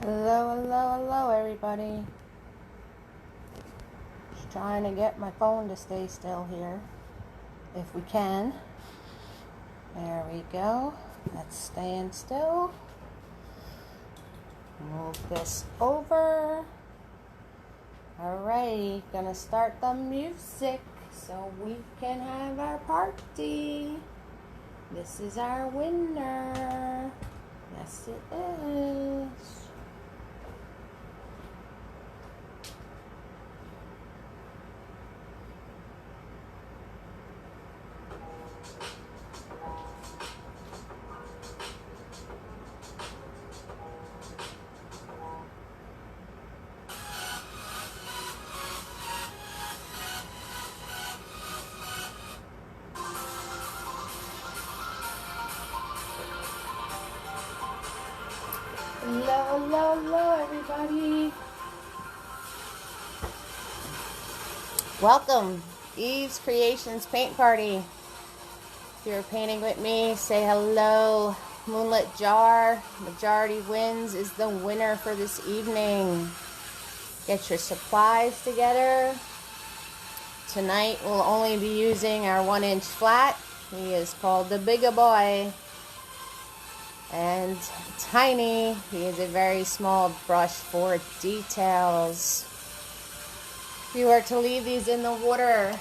Hello, hello, hello, everybody. Just trying to get my phone to stay still here, if we can. There we go. That's staying still. Move this over. Alrighty, gonna start the music so we can have our party. This is our winner. Yes, it is. Hello, hello, hello, everybody. Welcome, Eve's Creations Paint Party. If you're painting with me, say hello. Moonlight Jar, majority wins, is the winner for this evening. Get your supplies together. Tonight we'll only be using our 1-inch flat. He is called the Bigger Boy. And Tiny, he is a very small brush for details. If you are to leave these in the water,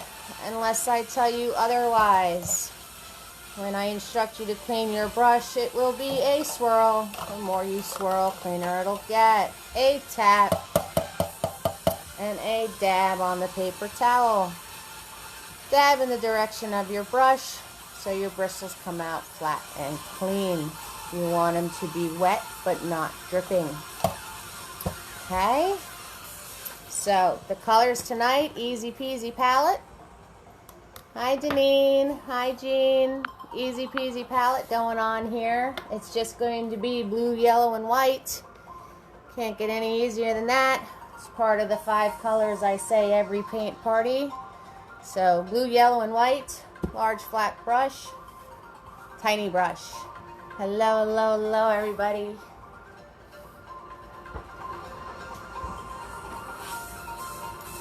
unless I tell you otherwise, when I instruct you to clean your brush, it will be a swirl. The more you swirl, cleaner it'll get. A tap and a dab on the paper towel. Dab in the direction of your brush so your bristles come out flat and clean. You want them to be wet but not dripping. Okay? So, the colors tonight, easy peasy palette. Hi Deneen, hi Jean. Easy peasy palette going on here. It's just going to be blue, yellow, and white. Can't get any easier than that. It's part of the 5 colors I say every paint party. So, blue, yellow, and white. Large flat brush. Tiny brush. Hello, hello, hello, everybody.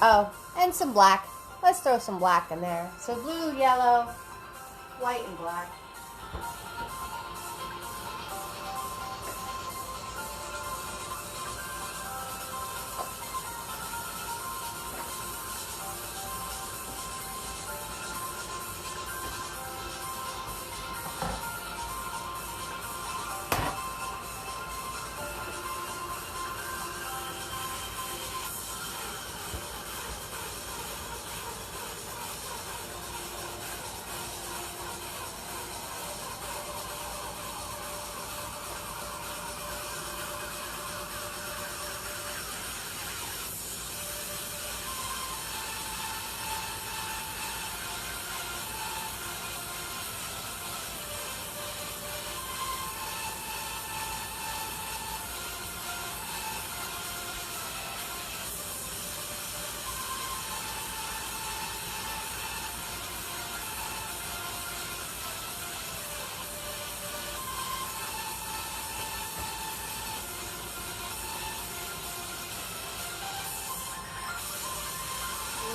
Oh, and some black. Let's throw some black in there. So blue, yellow, white, and black.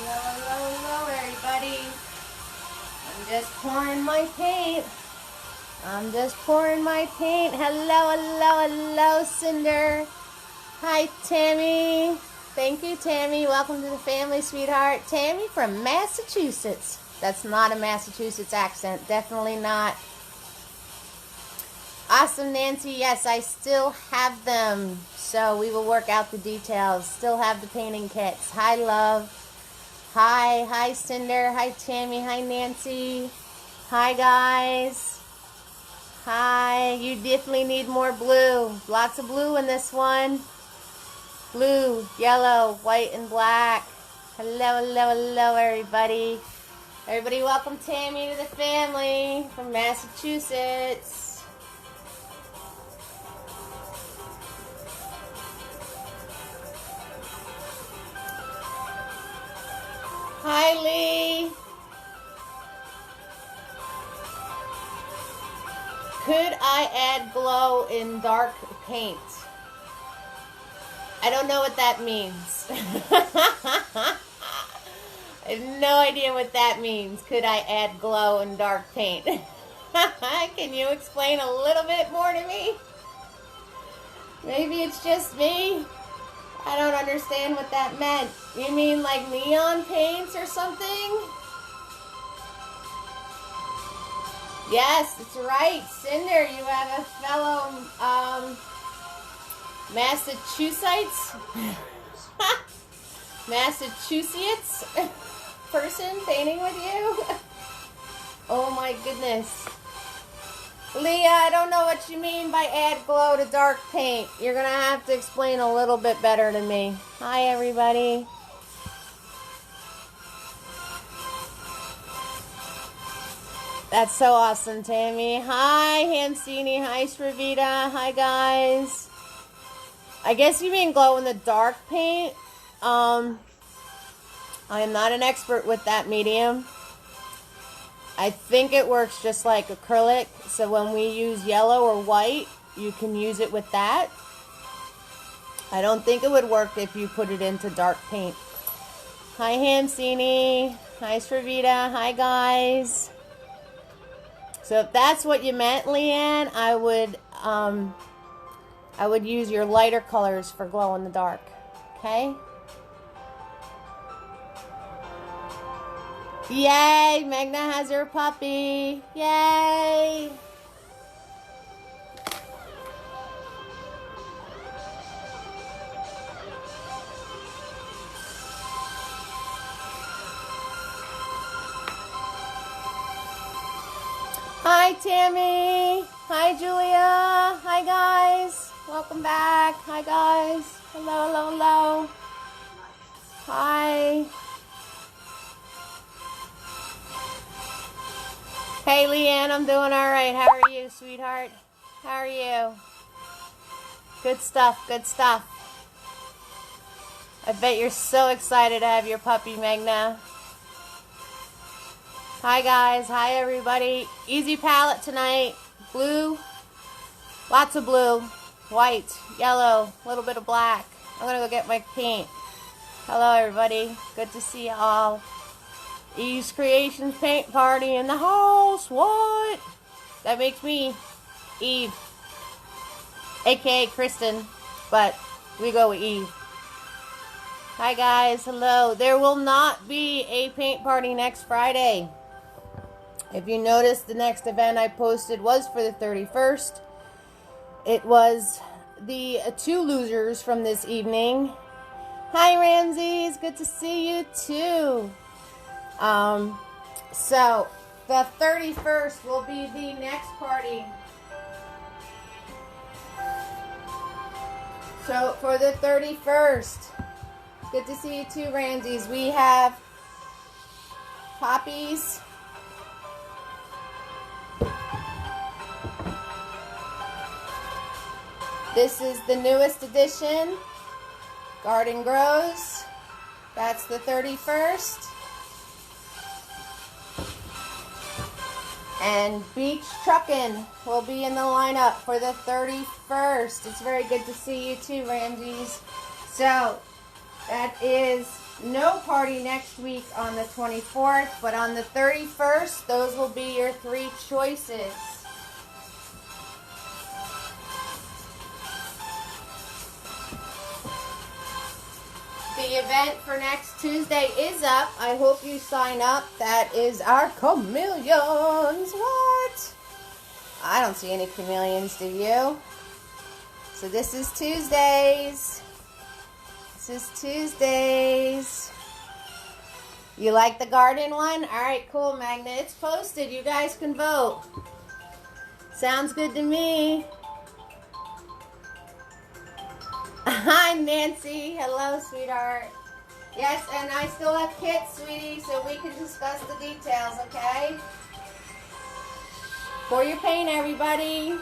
Hello, everybody. I'm just pouring my paint. Hello, hello, hello, Cinder. Hi, Tammy. Thank you, Tammy. Welcome to the family, sweetheart. Tammy from Massachusetts. That's not a Massachusetts accent. Definitely not. Awesome, Nancy. Yes, I still have them. So we will work out the details. Still have the painting kits. Hi, love. Hi, Cinder. Hi, Tammy. Hi, Nancy. Hi, guys. Hi. You definitely need more blue. Lots of blue in this one. Blue, yellow, white, and black. Hello, hello, hello, everybody. Everybody welcome Tammy to the family from Massachusetts. Hi, Lee. Could I add glow in dark paint? I don't know what that means. I have no idea what that means. Could I add glow and dark paint? Can you explain a little bit more to me? Maybe it's just me. I don't understand what that meant. You mean like neon paints or something? Yes, that's right. Cinder, you have a fellow Massachusetts person painting with you. Oh my goodness. Leah, I don't know what you mean by add glow to dark paint. You're going to have to explain a little bit better to me. Hi, everybody. That's so awesome, Tammy. Hi, Hansini. Hi, Sravita. Hi, guys. I guess you mean glow in the dark paint. I am not an expert with that medium. I think it works just like acrylic. So when we use yellow or white, you can use it with that. I don't think it would work if you put it into dark paint. Hi, Hansini. Hi, Sravita. Hi, guys. So if that's what you meant, Leanne, I would use your lighter colors for glow in the dark. Okay? Yay! Magna has her puppy. Yay! Hi, Tammy. Hi, Julia. Hi, guys. Welcome back. Hi, guys. Hello, hello, hello. Hi. Hey, Leanne, I'm doing all right. How are you, sweetheart? How are you? Good stuff, good stuff. I bet you're so excited to have your puppy, Magna. Hi, guys. Hi, everybody. Easy palette tonight. Blue. Lots of blue. White. Yellow. A little bit of black. I'm going to go get my paint. Hello, everybody. Good to see you all. Eve's Creations paint party in the house. What? That makes me Eve. AKA Kristen. But we go with Eve. Hi, guys. Hello. There will not be a paint party next Friday. If you notice, the next event I posted was for the 31st. It was the two losers from this evening. Hi, Ramses. Good to see you, too. So, the 31st will be the next party. So, for the 31st, good to see you, too, Ramses. We have poppies. This is the newest edition, Garden Grows. That's the 31st. And Beach Truckin' will be in the lineup for the 31st. It's very good to see you too, Ramses. So, that is no party next week on the 24th, but on the 31st, those will be your three choices. The event for next Tuesday is up. I hope you sign up. That is our chameleons. What? I don't see any chameleons, do you? So this is Tuesdays. This is Tuesdays. You like the garden one? Alright, cool, Magna. It's posted. You guys can vote. Sounds good to me. Hi, Nancy. Hello, sweetheart. Yes, and I still have kits, sweetie, so we can discuss the details, okay? For your paint, everybody.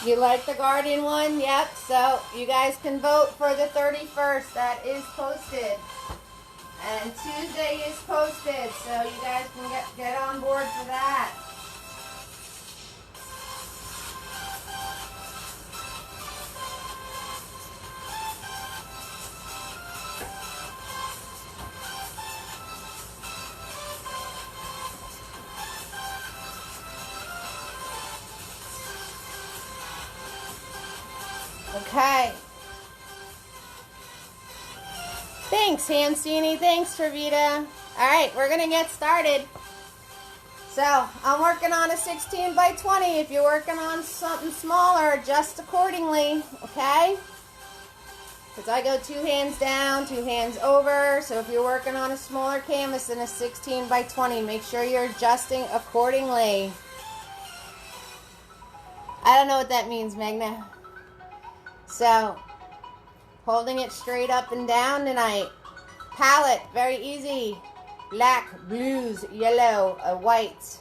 You like the Guardian one? Yep. So you guys can vote for the 31st. That is posted. And Tuesday is posted. So you guys can get on board for that. Okay. Thanks, Hansini. Thanks, Travita. All right, we're going to get started. So, I'm working on a 16 by 20. If you're working on something smaller, adjust accordingly, okay? Because I go 2 hands down, 2 hands over. So, if you're working on a smaller canvas than a 16 by 20, make sure you're adjusting accordingly. I don't know what that means, Magna. So, holding it straight up and down tonight. Palette, very easy. Black, blues, yellow, white.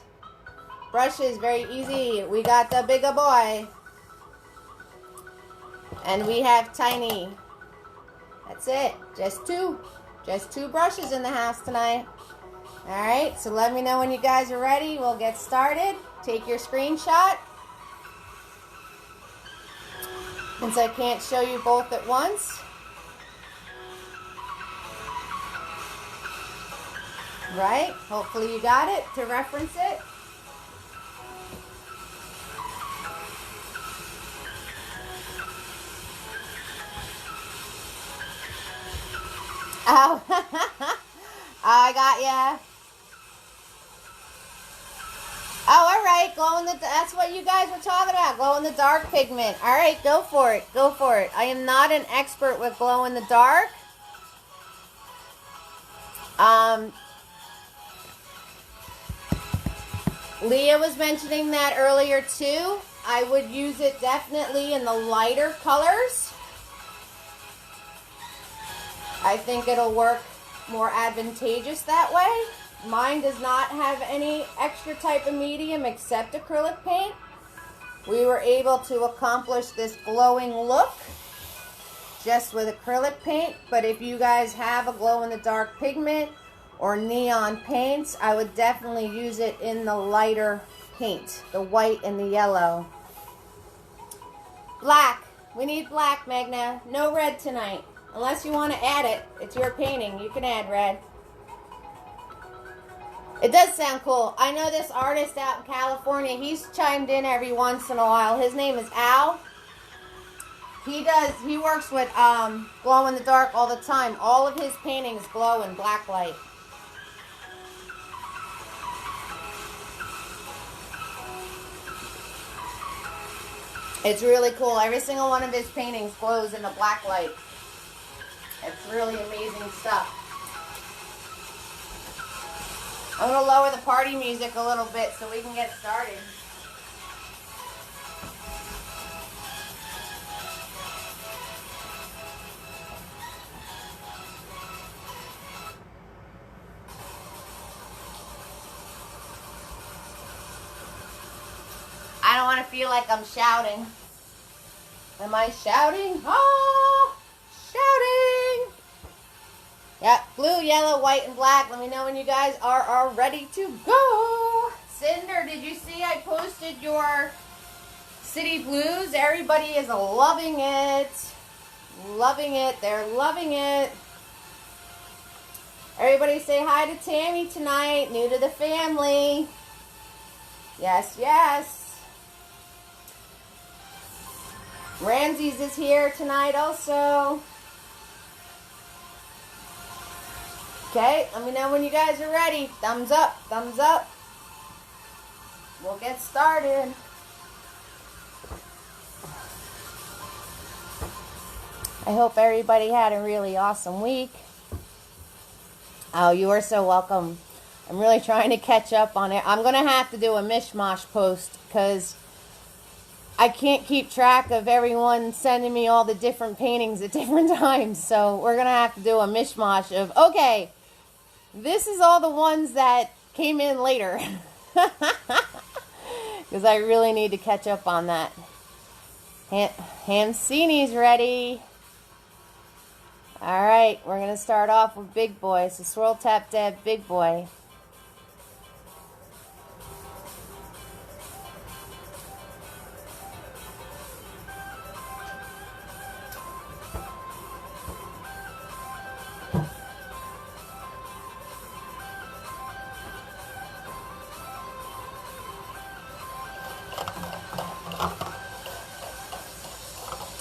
Brushes, very easy. We got the bigger boy. And we have tiny. That's it. Just two brushes in the house tonight. Alright, so let me know when you guys are ready. We'll get started. Take your screenshot. Since I can't show you both at once. Right? Hopefully you got it to reference it. Oh, I got ya. Oh, all right. Glow in the. That's what you guys were talking about. Glow in the dark pigment. All right, go for it. Go for it. I am not an expert with glow in the dark. Leah was mentioning that earlier too. I would use it definitely in the lighter colors. I think it'll work more advantageous that way. Mine does not have any extra type of medium except acrylic paint. We were able to accomplish this glowing look just with acrylic paint. But if you guys have a glow-in-the-dark pigment or neon paints, I would definitely use it in the lighter paint, the white and the yellow. Black. We need black, Magna. No red tonight. Unless you want to add it. It's your painting. You can add red. It does sound cool. I know this artist out in California. He's chimed in every once in a while. His name is Al. He works with glow in the dark all the time. All of his paintings glow in black light. It's really cool. Every single one of his paintings glows in the black light. It's really amazing stuff. I'm going to lower the party music a little bit so we can get started. I don't want to feel like I'm shouting. Am I shouting? Oh, shouting. Yeah, blue, yellow, white, and black. Let me know when you guys are ready to go. Cinder, did you see I posted your City Blues? Everybody is loving it. Loving it. They're loving it. Everybody say hi to Tammy tonight. New to the family. Yes, yes. Ramses is here tonight also. Okay, let me know when you guys are ready. Thumbs up, thumbs up. We'll get started. I hope everybody had a really awesome week. Oh, you are so welcome. I'm really trying to catch up on it. I'm going to have to do a mishmash post because I can't keep track of everyone sending me all the different paintings at different times. So we're going to have to do a mishmash of, okay, this is all the ones that came in later. Because I really need to catch up on that. Hamcini's ready. All right, we're going to start off with Big Boy. It's a swirl, tap, dab, Big Boy.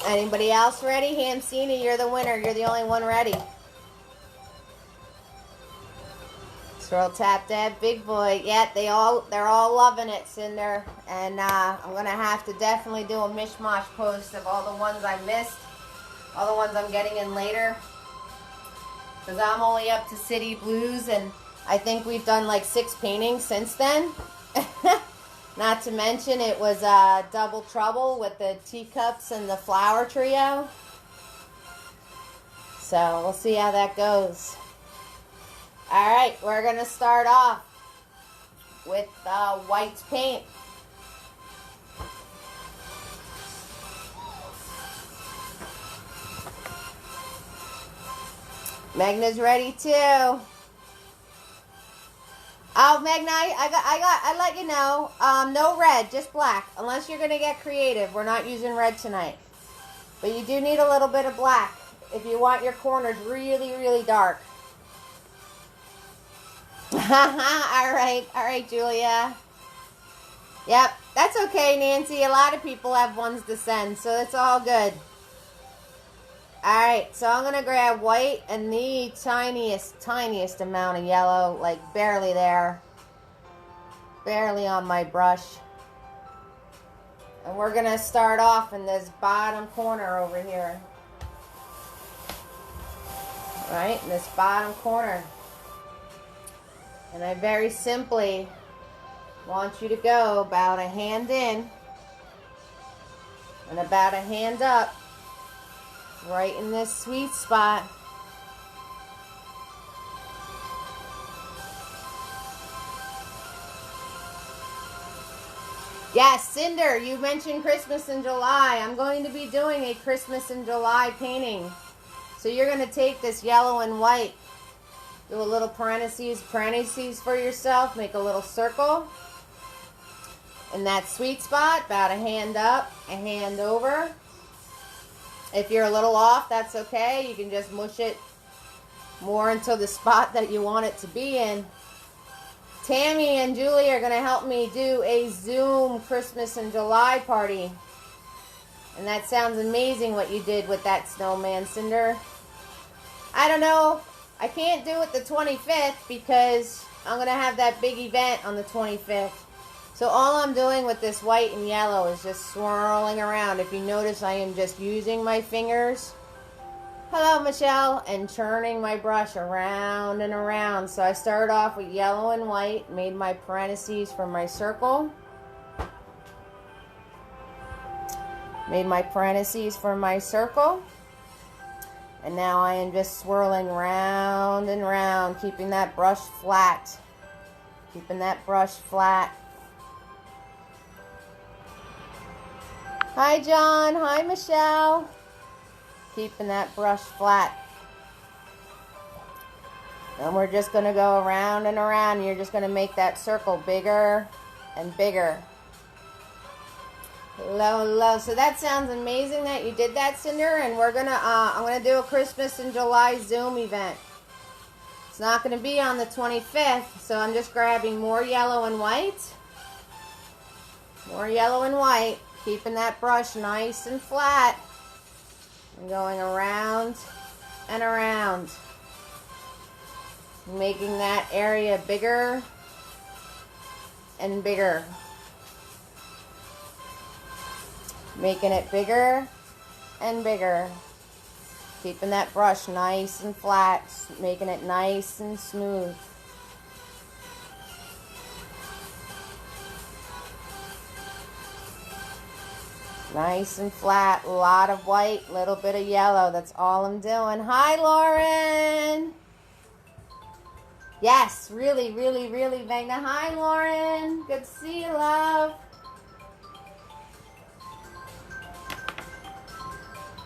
Anybody else ready? Hamcini, you're the winner. You're the only one ready. Swirl, tap, dab, Big Boy. Yeah, they're all loving it, Cinder. And I'm gonna have to definitely do a mishmash post of all the ones I missed, all the ones I'm getting in later. Because I'm only up to City Blues, and I think we've done like 6 paintings since then. Not to mention it was Double Trouble with the teacups and the flower trio. So we'll see how that goes. Alright, we're going to start off with white paint. Megna's ready too. Oh, Magna, I let you know. No red, just black. Unless you're gonna get creative, we're not using red tonight. But you do need a little bit of black if you want your corners really, really dark. all right, Julia. Yep, that's okay, Nancy. A lot of people have ones to send, so it's all good. Alright, so I'm going to grab white and the tiniest amount of yellow, like barely there. Barely on my brush. And we're going to start off in this bottom corner over here. Right, in this bottom corner. And I very simply want you to go about a hand in and about a hand up. Right in this sweet spot. Yes, Cinder, you mentioned Christmas in July. I'm going to be doing a Christmas in July painting. So you're going to take this yellow and white, do a little parentheses for yourself, make a little circle. In that sweet spot, about a hand up, a hand over. If you're a little off, that's okay. You can just mush it more into the spot that you want it to be in. Tammy and Julie are going to help me do a Zoom Christmas in July party. And that sounds amazing what you did with that snowman, Cinder. I don't know. I can't do it the 25th because I'm going to have that big event on the 25th. So all I'm doing with this white and yellow is just swirling around. If you notice, I am just using my fingers. Hello, Michelle. And churning my brush around and around. So I started off with yellow and white. Made my parentheses for my circle. Made my parentheses for my circle. And now I am just swirling round and round. Keeping that brush flat. Keeping that brush flat. Hi, John. Hi, Michelle. Keeping that brush flat. And we're just going to go around and around. You're just going to make that circle bigger and bigger. Hello, hello. So that sounds amazing that you did that, Cinder. And we're going to, I'm going to do a Christmas in July Zoom event. It's not going to be on the 25th. So I'm just grabbing more yellow and white. More yellow and white. Keeping that brush nice and flat. And going around and around. Making that area bigger and bigger. Making it bigger and bigger. Keeping that brush nice and flat. Making it nice and smooth. Nice and flat, a lot of white, little bit of yellow. That's all I'm doing. Hi, Lauren. Yes, really, really, really, Magna. Hi, Lauren. Good to see you, love.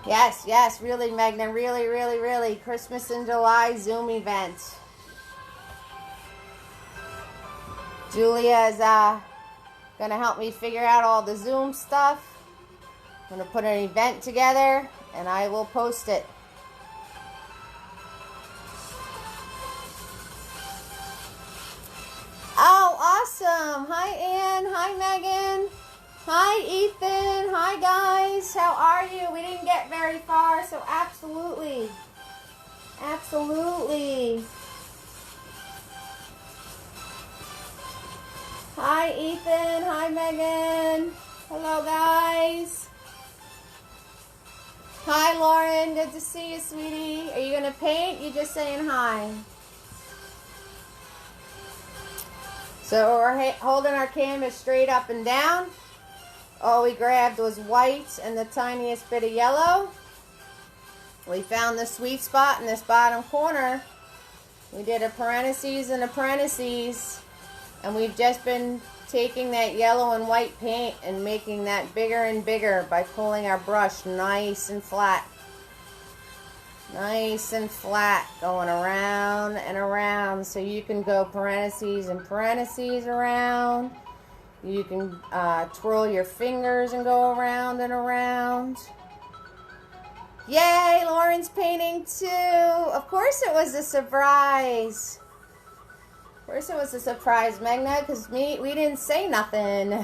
Yes, yes, really, Magna. Really, really, really. Christmas in July Zoom event. Julia is going to help me figure out all the Zoom stuff. I'm going to put an event together, and I will post it. Oh, awesome. Hi, Ann. Hi, Megan. Hi, Ethan. Hi, guys. How are you? We didn't get very far, so absolutely. Absolutely. Hi, Ethan. Hi, Megan. Hello, guys. Hi, Lauren. Good to see you, sweetie. Are you going to paint? You just saying hi. So we're holding our canvas straight up and down. All we grabbed was white and the tiniest bit of yellow. We found the sweet spot in this bottom corner. We did a parentheses and a parentheses. And we've just been taking that yellow and white paint and making that bigger and bigger by pulling our brush nice and flat. Nice and flat, going around and around. So you can go parentheses and parentheses around. You can twirl your fingers and go around and around. Yay, Lauren's painting too. Of course it was a surprise. Of course it was a surprise, Magna, because we didn't say nothing.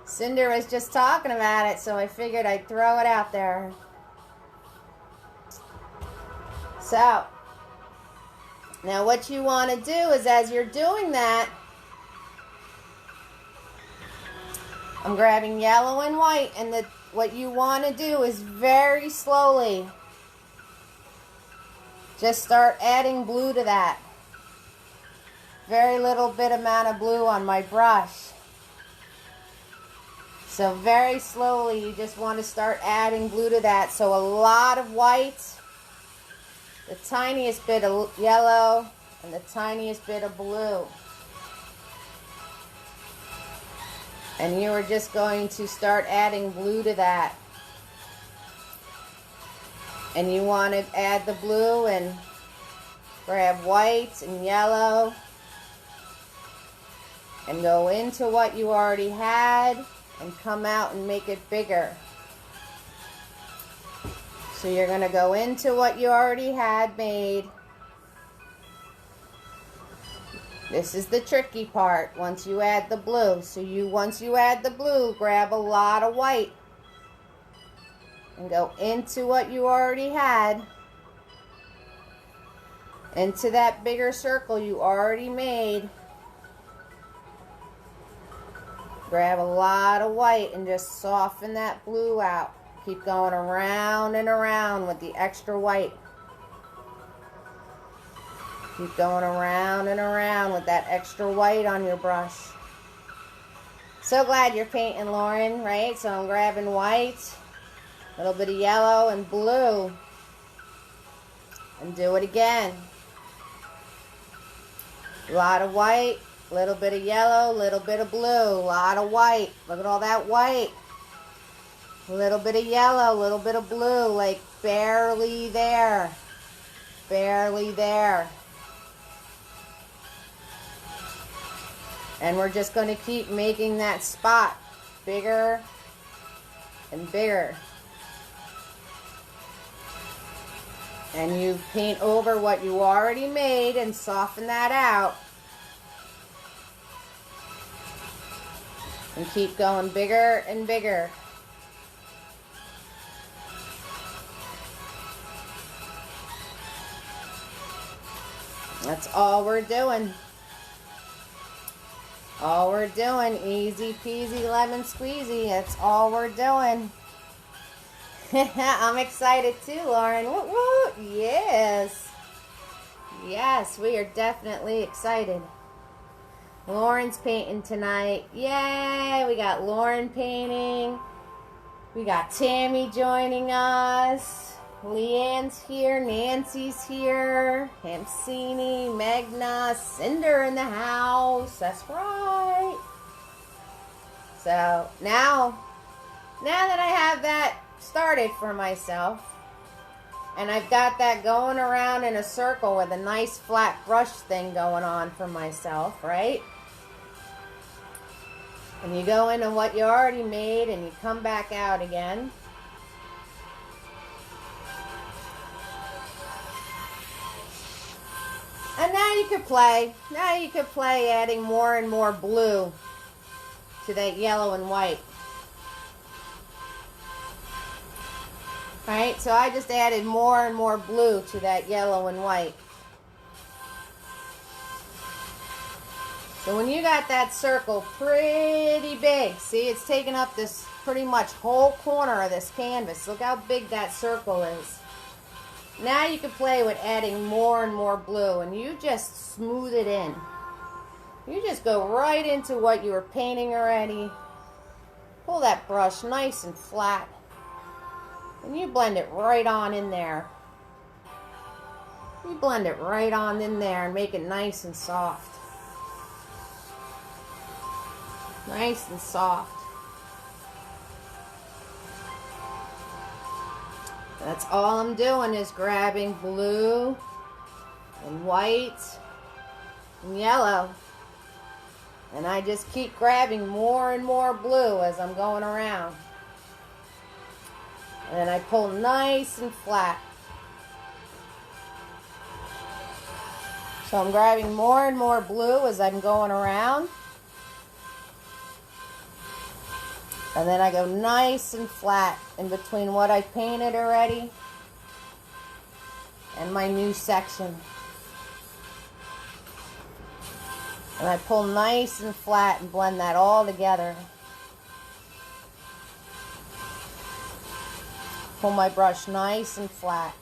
Cinder was just talking about it, so I figured I'd throw it out there. So, now what you want to do is, as you're doing that, I'm grabbing yellow and white, and what you want to do is very slowly just start adding blue to that. Very little bit amount of blue on my brush. So very slowly you just want to start adding blue to that. So a lot of white, the tiniest bit of yellow, and the tiniest bit of blue. And you are just going to start adding blue to that. And you want to add the blue and grab white and yellow and go into what you already had and come out and make it bigger. So you're going to go into what you already had made. This is the tricky part once you add the blue. So once you add the blue, grab a lot of white and go into what you already had, into that bigger circle you already made. Grab a lot of white and just soften that blue out. Keep going around and around with the extra white. Keep going around and around with that extra white on your brush. So glad you're painting, Lauren, right? So I'm grabbing white, a little bit of yellow and blue. And do it again. A lot of white, a little bit of yellow, a little bit of blue, a lot of white. Look at all that white. A little bit of yellow, a little bit of blue, like barely there. Barely there. And we're just going to keep making that spot bigger and bigger. And you paint over what you already made and soften that out. And keep going bigger and bigger. That's all we're doing. All we're doing. Easy peasy lemon squeezy. That's all we're doing. I'm excited too, Lauren. Woo woo. Yes. Yes, we are definitely excited. Lauren's painting tonight. Yay! We got Lauren painting. We got Tammy joining us. Leanne's here. Nancy's here. Hamsini, Magna, Cinder in the house. That's right. So now that I have that started for myself. And I've got that going around in a circle with a nice flat brush thing going on for myself, right? And you go into what you already made and you come back out again. And now you could play. Now you could play adding more and more blue to that yellow and white. Alright, so I just added more and more blue to that yellow and white. So when you got that circle pretty big, see, it's taking up this pretty much whole corner of this canvas. Look how big that circle is. Now you can play with adding more and more blue, and you just smooth it in. You just go right into what you were painting already. Pull that brush nice and flat. And you blend it right on in there. You blend it right on in there and make it nice and soft. Nice and soft. That's all I'm doing is grabbing blue and white and yellow. And I just keep grabbing more and more blue as I'm going around. And then I pull nice and flat. So I'm grabbing more and more blue as I'm going around. And then I go nice and flat in between what I painted already and my new section. And I pull nice and flat and blend that all together. Pull my brush nice and flat.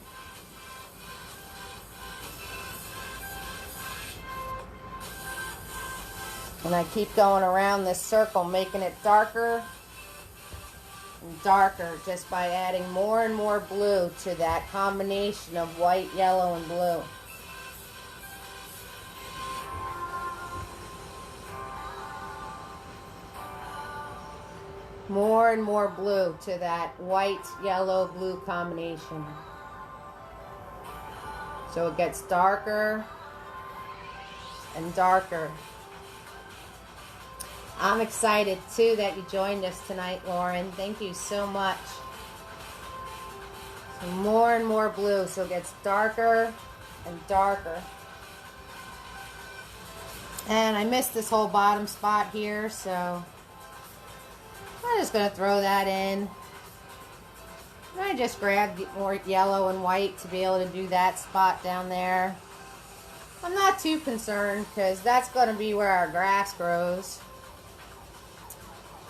And I keep going around this circle, making it darker and darker just by adding more and more blue to that combination of white, yellow, and blue. More and more blue to that white, yellow, blue combination. So it gets darker and darker. I'm excited too that you joined us tonight, Lauren. Thank you so much. So more and more blue, so it gets darker and darker. And I missed this whole bottom spot here, so I'm just going to throw that in. And I just grabbed more yellow and white to be able to do that spot down there. I'm not too concerned because that's going to be where our grass grows.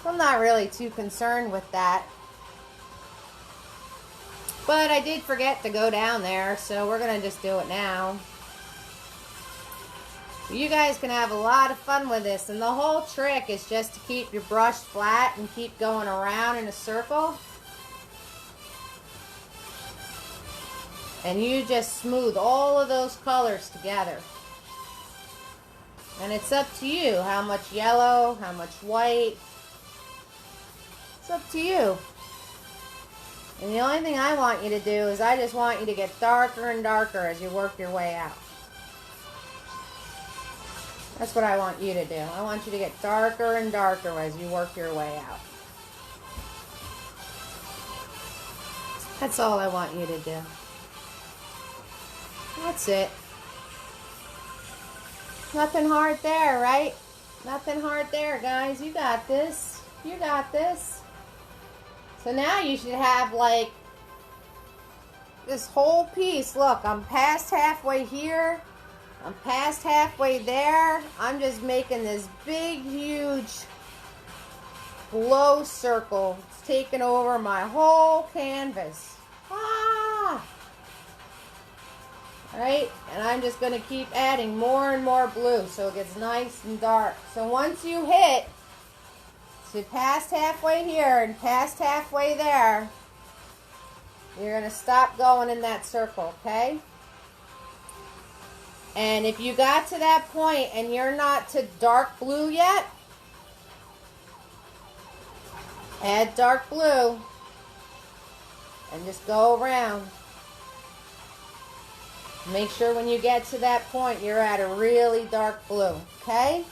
So I'm not really too concerned with that. But I did forget to go down there, so we're going to just do it now. You guys can have a lot of fun with this, and the whole trick is just to keep your brush flat and keep going around in a circle. And you just smooth all of those colors together. And it's up to you how much yellow, how much white. It's up to you. And the only thing I want you to do is I just want you to get darker and darker as you work your way out. That's what I want you to do. I want you to get darker and darker as you work your way out. That's all I want you to do. That's it. Nothing hard there, right? Nothing hard there, guys. You got this. You got this. So now you should have like this whole piece. Look, I'm past halfway here. I'm past halfway there. I'm just making this big, huge glow circle. It's taking over my whole canvas. Ah! Alright, and I'm just going to keep adding more and more blue so it gets nice and dark. So once you hit to past halfway here and past halfway there, you're going to stop going in that circle, okay? And if you got to that point and you're not to dark blue yet, add dark blue. and just go around. Make sure when you get to that point, you're at a really dark blue, okay?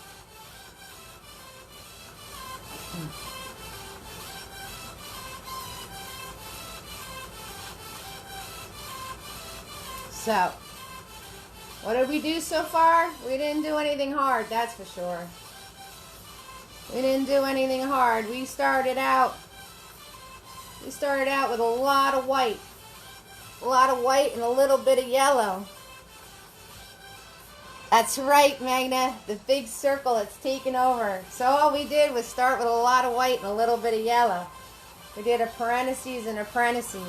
So, what did we do so far? We didn't do anything hard, that's for sure. We didn't do anything hard. We started out with a lot of white. A lot of white and a little bit of yellow. That's right, Magna. The big circle that's taken over. So all we did was start with a lot of white and a little bit of yellow. We did a parentheses and a parentheses.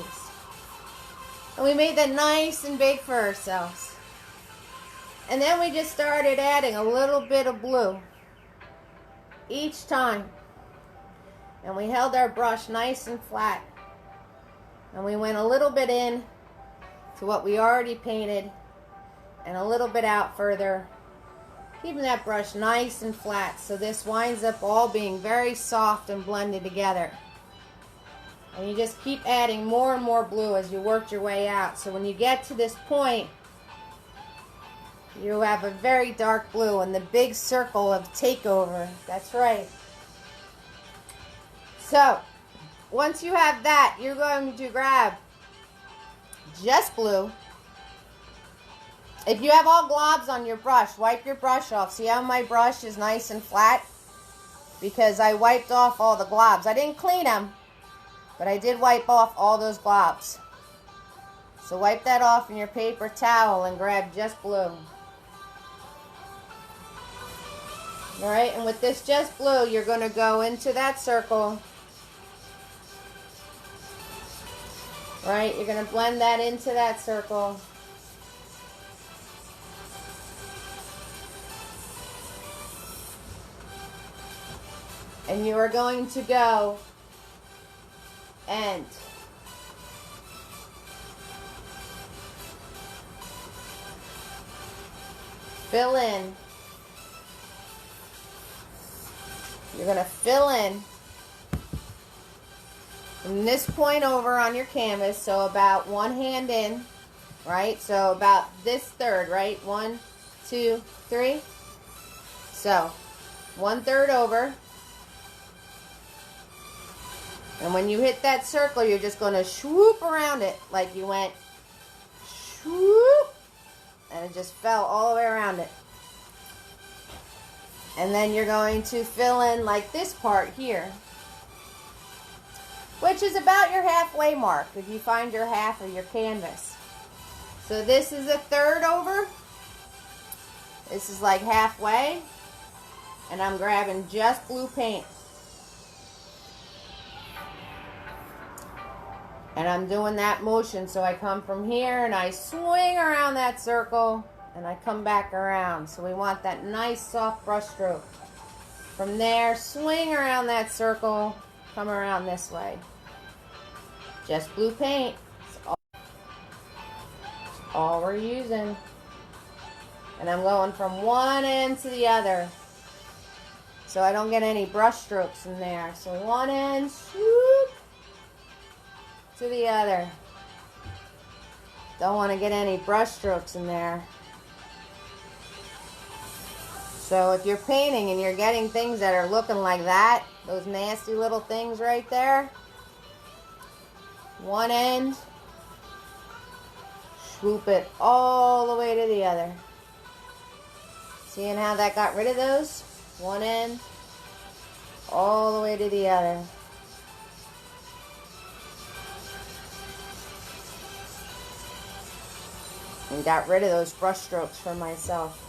And we made that nice and big for ourselves. And then we just started adding a little bit of blue each time. And we held our brush nice and flat. And we went a little bit in to what we already painted and a little bit out further, keeping that brush nice and flat so this winds up all being very soft and blended together. And you just keep adding more and more blue as you work your way out. So when you get to this point, you have a very dark blue and the big circle of takeover. That's right. So, once you have that, you're going to grab just blue. If you have all globs on your brush, wipe your brush off. See how my brush is nice and flat? Because I wiped off all the globs. I didn't clean them, but I did wipe off all those globs. So wipe that off in your paper towel and grab just blue. Alright, and with this just blue, you're going to go into that circle. Right, you're going to blend that into that circle. And you are going to go and fill in. You're going to fill in from this point over on your canvas, so about one hand in, right? So about this third, right? 1, 2, 3. So 1/3 over. And when you hit that circle, you're just going to swoop around it like you went swoop, and it just fell all the way around it. And then you're going to fill in like this part here, which is about your halfway mark if you find your half of your canvas. So this is 1/3 over. This is like halfway. And I'm grabbing just blue paint. And I'm doing that motion, so I come from here and I swing around that circle and I come back around. So we want that nice soft brush stroke. From there, swing around that circle, come around this way. Just blue paint. It's all we're using. And I'm going from one end to the other, so I don't get any brush strokes in there. So one end, swoop, to the other. Don't want to get any brush strokes in there. So if you're painting and you're getting things that are looking like that, those nasty little things right there, one end, swoop it all the way to the other. Seeing how that got rid of those? One end, all the way to the other. And got rid of those brush strokes for myself.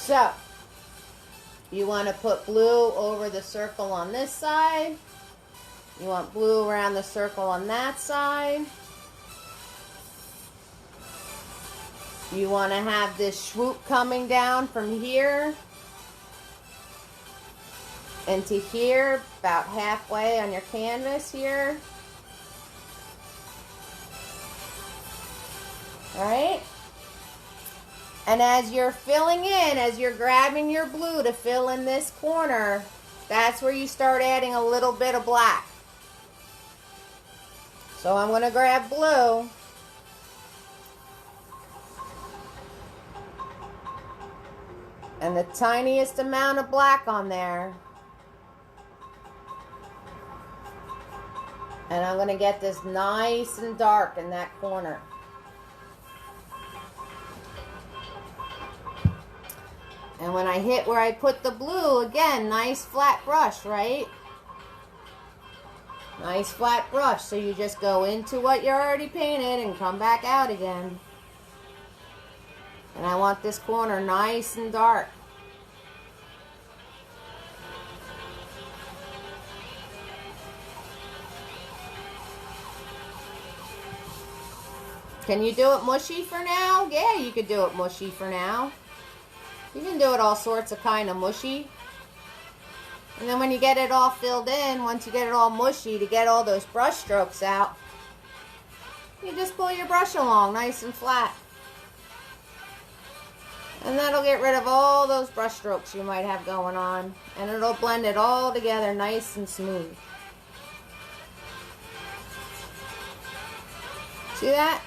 So, you want to put blue over the circle on this side. You want blue around the circle on that side. You want to have this swoop coming down from here. into here, about halfway on your canvas here. All right? And as you're filling in, as you're grabbing your blue to fill in this corner, that's where you start adding a little bit of black. So I'm going to grab blue. And the tiniest amount of black on there. And I'm going to get this nice and dark in that corner. And when I hit where I put the blue, again, nice flat brush, right? Nice flat brush. So you just go into what you already painted and come back out again. And I want this corner nice and dark. Can you do it mushy for now? Yeah, you could do it mushy for now. You can do it all sorts of kind of mushy. And then when you get it all filled in, once you get it all mushy, to get all those brush strokes out, you just pull your brush along nice and flat. And that'll get rid of all those brush strokes you might have going on. And it'll blend it all together nice and smooth. See that?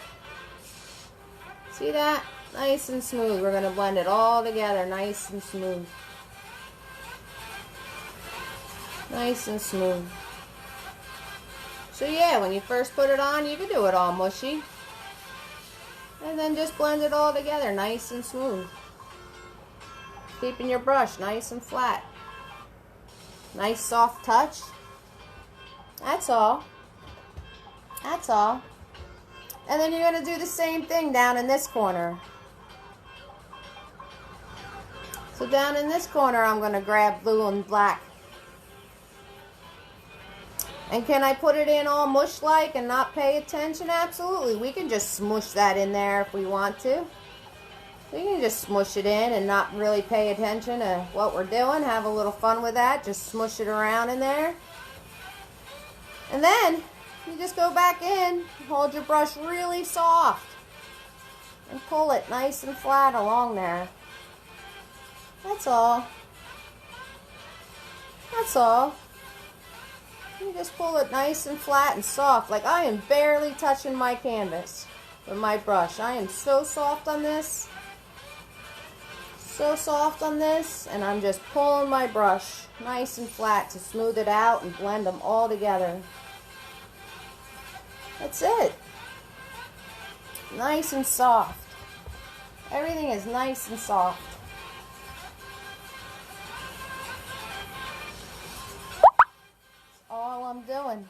See that? Nice and smooth. We're going to blend it all together nice and smooth. Nice and smooth. So yeah, when you first put it on, you can do it all mushy. And then just blend it all together nice and smooth. Keeping your brush nice and flat. Nice soft touch. That's all. That's all. And then you're going to do the same thing down in this corner. So down in this corner, I'm going to grab blue and black. And can I put it in all mush-like and not pay attention? Absolutely. We can just smush that in there if we want to. We can just smush it in and not really pay attention to what we're doing. Have a little fun with that. Just smush it around in there. And then you just go back in, hold your brush really soft, and pull it nice and flat along there. That's all. That's all. You just pull it nice and flat and soft. Like I am barely touching my canvas with my brush. I am so soft on this. So soft on this. And I'm just pulling my brush nice and flat to smooth it out and blend them all together. That's it. Nice and soft. Everything is nice and soft. That's all I'm doing.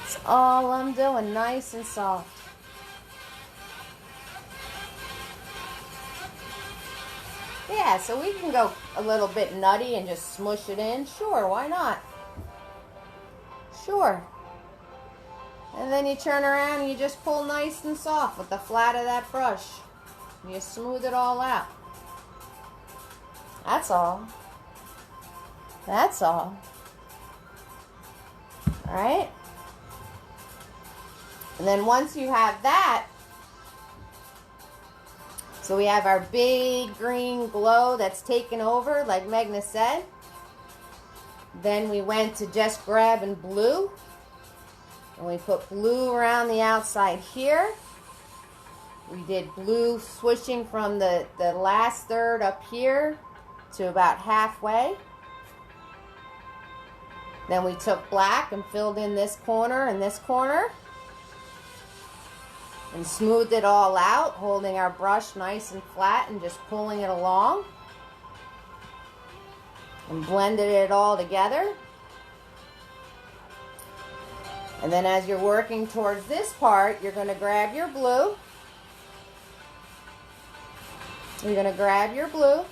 That's all I'm doing. Nice and soft. Yeah, so we can go a little bit nutty and just smush it in. Sure, why not? Sure. And then you turn around and you just pull nice and soft with the flat of that brush. And you smooth it all out. That's all. That's all. Alright? And then once you have that, so we have our big green glow that's taken over, like Meghna said. Then we went to just grabbing blue. And we put blue around the outside here. We did blue swishing from the last third up here to about halfway. Then we took black and filled in this corner and this corner. And smoothed it all out, holding our brush nice and flat and just pulling it along. And blended it all together. And then as you're working towards this part, you're going to grab your blue. You're going to grab your blue.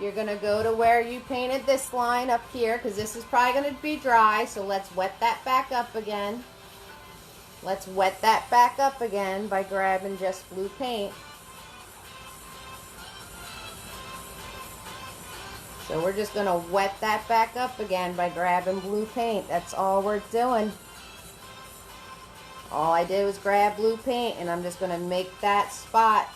You're going to go to where you painted this line up here, because this is probably going to be dry, so let's wet that back up again. Let's wet that back up again by grabbing just blue paint. So we're just going to wet that back up again by grabbing blue paint. That's all we're doing. All I did was grab blue paint, and I'm just going to make that spot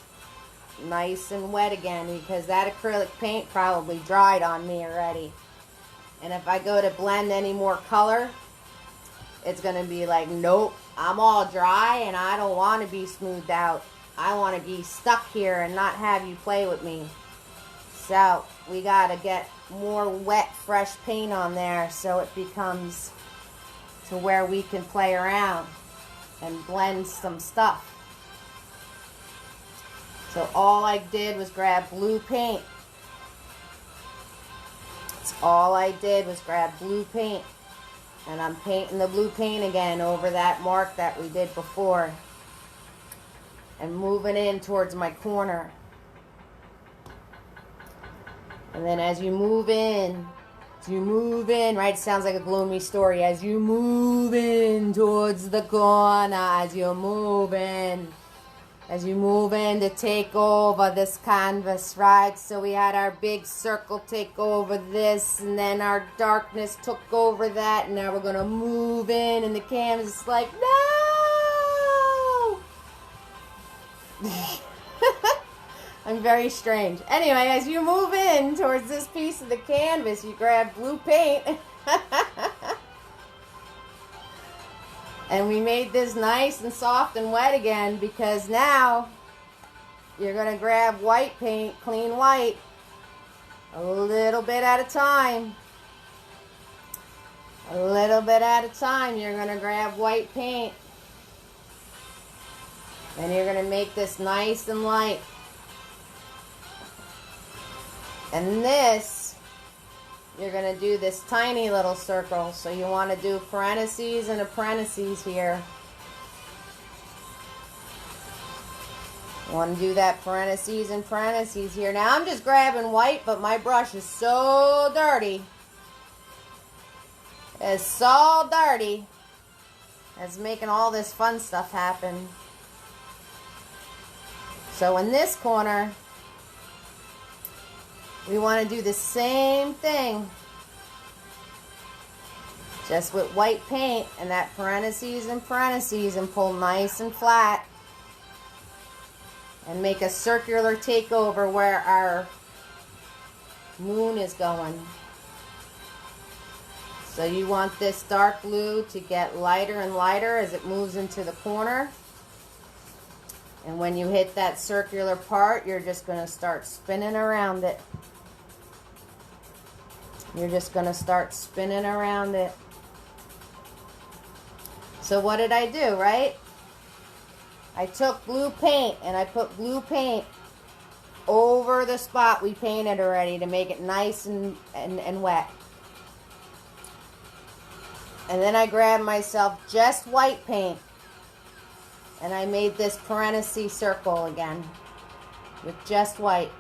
nice and wet again, because that acrylic paint probably dried on me already. And if I go to blend any more color, it's going to be like, nope, I'm all dry and I don't want to be smoothed out. I want to be stuck here and not have you play with me. So we got to get more wet, fresh paint on there so it becomes to where we can play around and blend some stuff. So all I did was grab blue paint. That's all I did was grab blue paint. And I'm painting the blue paint again over that mark that we did before. And moving in towards my corner. And then as you move in, right? It sounds like a gloomy story. As you move in towards the corner, as you move in to take over this canvas, right? So we had our big circle take over this, and then our darkness took over that, and now we're going to move in, and the canvas is like, no! I'm very strange. Anyway, as you move in towards this piece of the canvas, you grab blue paint. And we made this nice and soft and wet again, because now you're going to grab white paint, clean white, a little bit at a time. A little bit at a time, you're going to grab white paint. And you're going to make this nice and light. And this, you're going to do this tiny little circle. So you want to do parentheses and a parentheses here. You want to do that parentheses and parentheses here. Now I'm just grabbing white, but my brush is so dirty. It's so dirty. It's making all this fun stuff happen. So in this corner, we want to do the same thing, just with white paint and that parentheses and parentheses, and pull nice and flat and make a circular takeover where our moon is going. So you want this dark blue to get lighter and lighter as it moves into the corner. And when you hit that circular part, you're just going to start spinning around it. You're just going to start spinning around it. So what did I do, right? I took blue paint and I put blue paint over the spot we painted already to make it nice and wet. And then I grabbed myself just white paint and I made this parenthesis circle again with just white.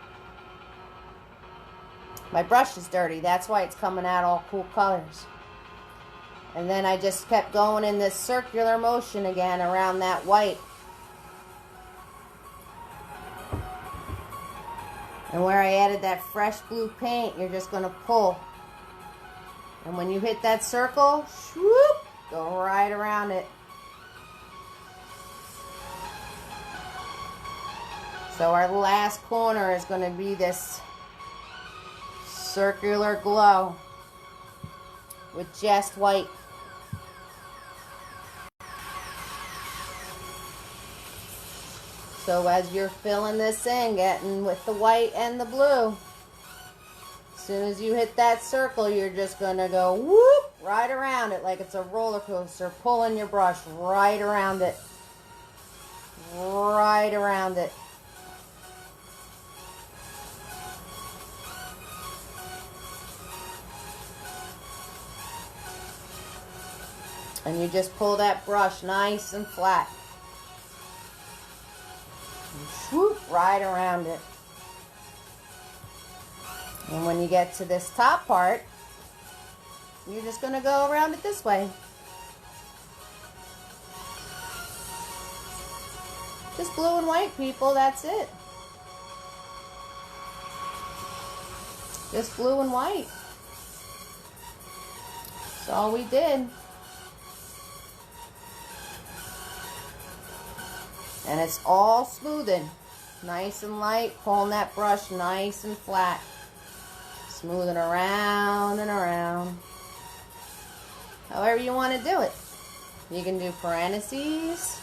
My brush is dirty, that's why it's coming out all cool colors. And then I just kept going in this circular motion again around that white. And where I added that fresh blue paint, you're just going to pull. And when you hit that circle, swoop, go right around it. So our last corner is going to be this circular glow with just white. So as you're filling this in, getting with the white and the blue, as soon as you hit that circle, you're just going to go whoop right around it like it's a roller coaster, pulling your brush right around it. Right around it. And you just pull that brush nice and flat. And swoop right around it. And when you get to this top part, you're just going to go around it this way. Just blue and white, people, that's it. Just blue and white. That's all we did. And it's all smoothing. Nice and light. Pulling that brush nice and flat. Smoothing around and around. However you want to do it. You can do parentheses.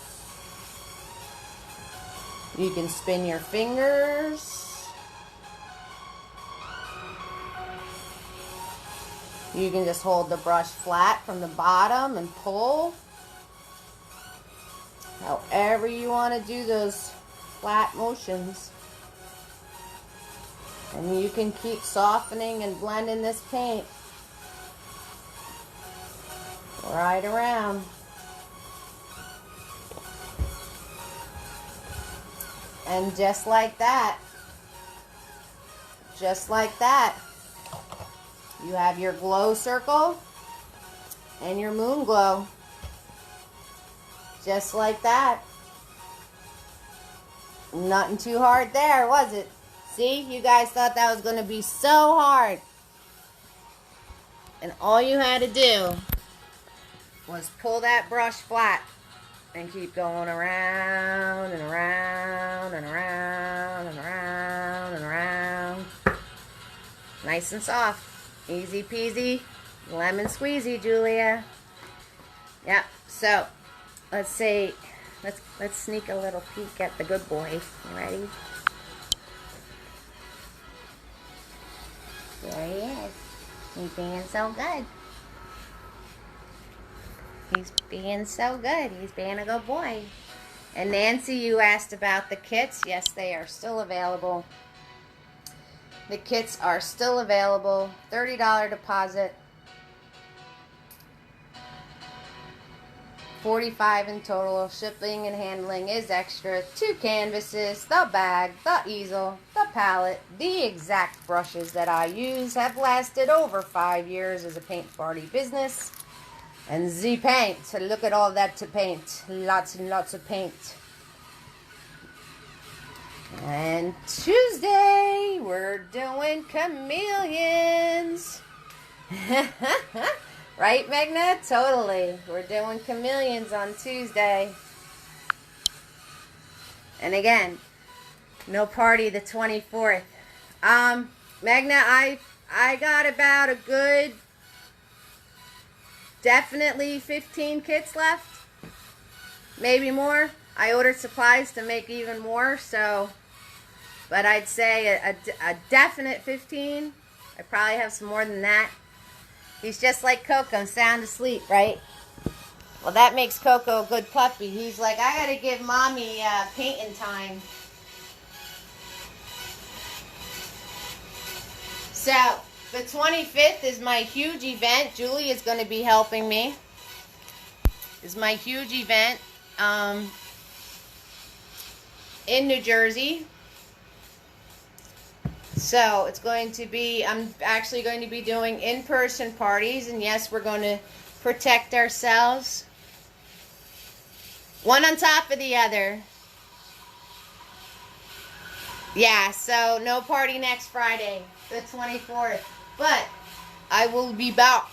You can spin your fingers. You can just hold the brush flat from the bottom and pull. However you want to do those flat motions. And you can keep softening and blending this paint right around. And just like that, you have your glow circle and your moon glow. Just like that. Nothing too hard there, was it? See, you guys thought that was going to be so hard. And all you had to do was pull that brush flat and keep going around and around and around and around and around. Nice and soft. Easy peasy, lemon squeezy, Julia. Yeah, so let's see. Let's sneak a little peek at the good boy. You ready? There he is. He's being so good. He's being so good. He's being a good boy. And Nancy, you asked about the kits. Yes, they are still available. The kits are still available. $30 deposit. $45 in total. Shipping and handling is extra. 2 canvases, the bag, the easel, the palette, the exact brushes that I use have lasted over 5 years as a paint party business. And the paint. So look at all that to paint. Lots and lots of paint. And Tuesday, we're doing chameleons. Right, Magna? Totally. We're doing chameleons on Tuesday. And again, no party the 24th. Magna, I got about a good, definitely 15 kits left. Maybe more. I ordered supplies to make even more, so, but I'd say a definite 15. I probably have some more than that. He's just like Coco, sound asleep, right? Well, that makes Coco a good puppy. He's like, I gotta give mommy painting time. So, the 25th is my huge event. Julie is going to be helping me. It's my huge event in New Jersey. So it's going to be, I'm actually going to be doing in-person parties. And yes, we're going to protect ourselves. One on top of the other. Yeah, so no party next Friday, the 24th. But I will be back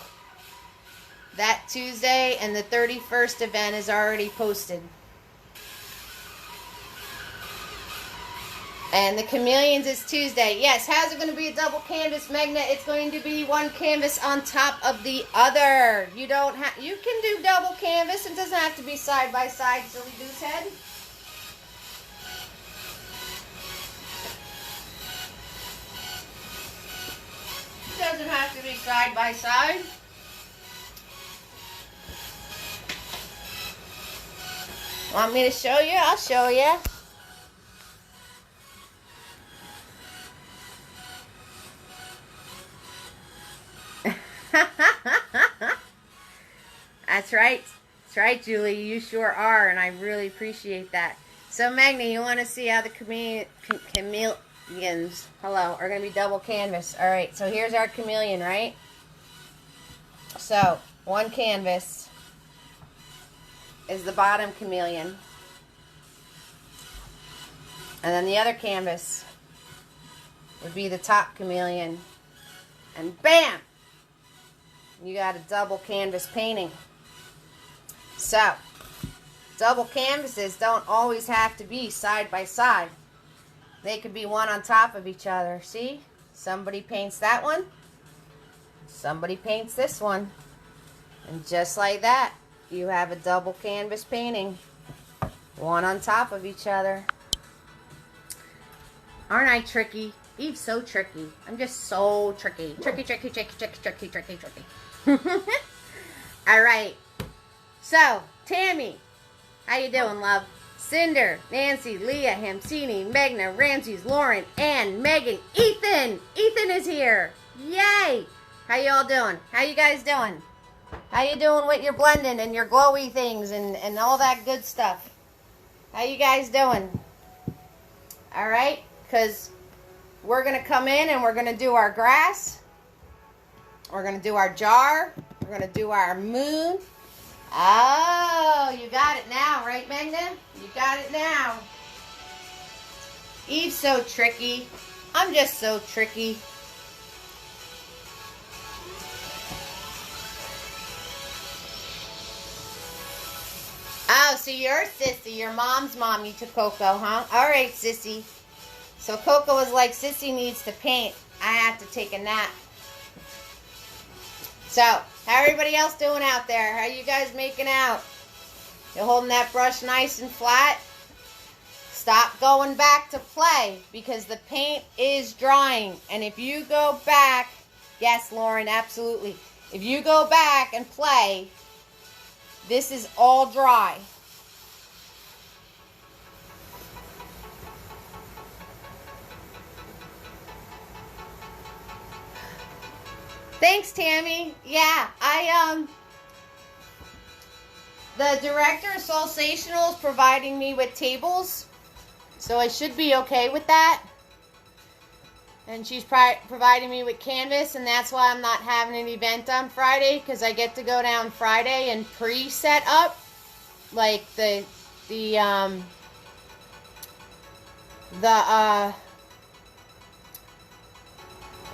that Tuesday, and the 31st event is already posted. And the chameleons is Tuesday. Yes, how's it going to be a double canvas, Magna? It's going to be one canvas on top of the other. You don't have, you can do double canvas. It doesn't have to be side by side, silly goose head. It doesn't have to be side by side. Want me to show you? I'll show you. That's right. That's right, Julie. You sure are, and I really appreciate that. So, Magna, you want to see how the chameleons, are going to be double canvas. All right, so here's our chameleon, right? So, one canvas is the bottom chameleon. And then the other canvas would be the top chameleon. And bam! You got a double canvas painting. So, double canvases don't always have to be side by side. They could be one on top of each other. See? Somebody paints that one. Somebody paints this one. And just like that, you have a double canvas painting. One on top of each other. Aren't I tricky? Eve's so tricky. I'm just so tricky. Tricky, tricky, tricky, tricky, tricky, tricky, tricky. Alright. So, Tammy. How you doing, love? Cinder, Nancy, Leah, Hamsini, Megna, Ramses, Lauren, Ann, Megan, Ethan! Ethan is here! Yay! How y'all doing? How you guys doing? How you doing with your blending and your glowy things and all that good stuff? How you guys doing? Alright, because we're going to come in and we're going to do our grass. We're going to do our jar. We're going to do our moon. Oh, you got it now, right, Megna? You got it now. Eve's so tricky. I'm just so tricky. Oh, so you're Sissy. Your mom's mommy to Coco, huh? All right, Sissy. So Coco was like, Sissy needs to paint. I have to take a nap. So, how everybody else doing out there? How you guys making out? You holding that brush nice and flat? Stop going back to play because the paint is drying. And if you go back, yes, Lauren, absolutely. If you go back and play, this is all dry. Thanks, Tammy. Yeah, the director of Soulsational is providing me with tables, so I should be okay with that. And she's providing me with canvas, and that's why I'm not having an event on Friday, because I get to go down Friday and pre-set up, like what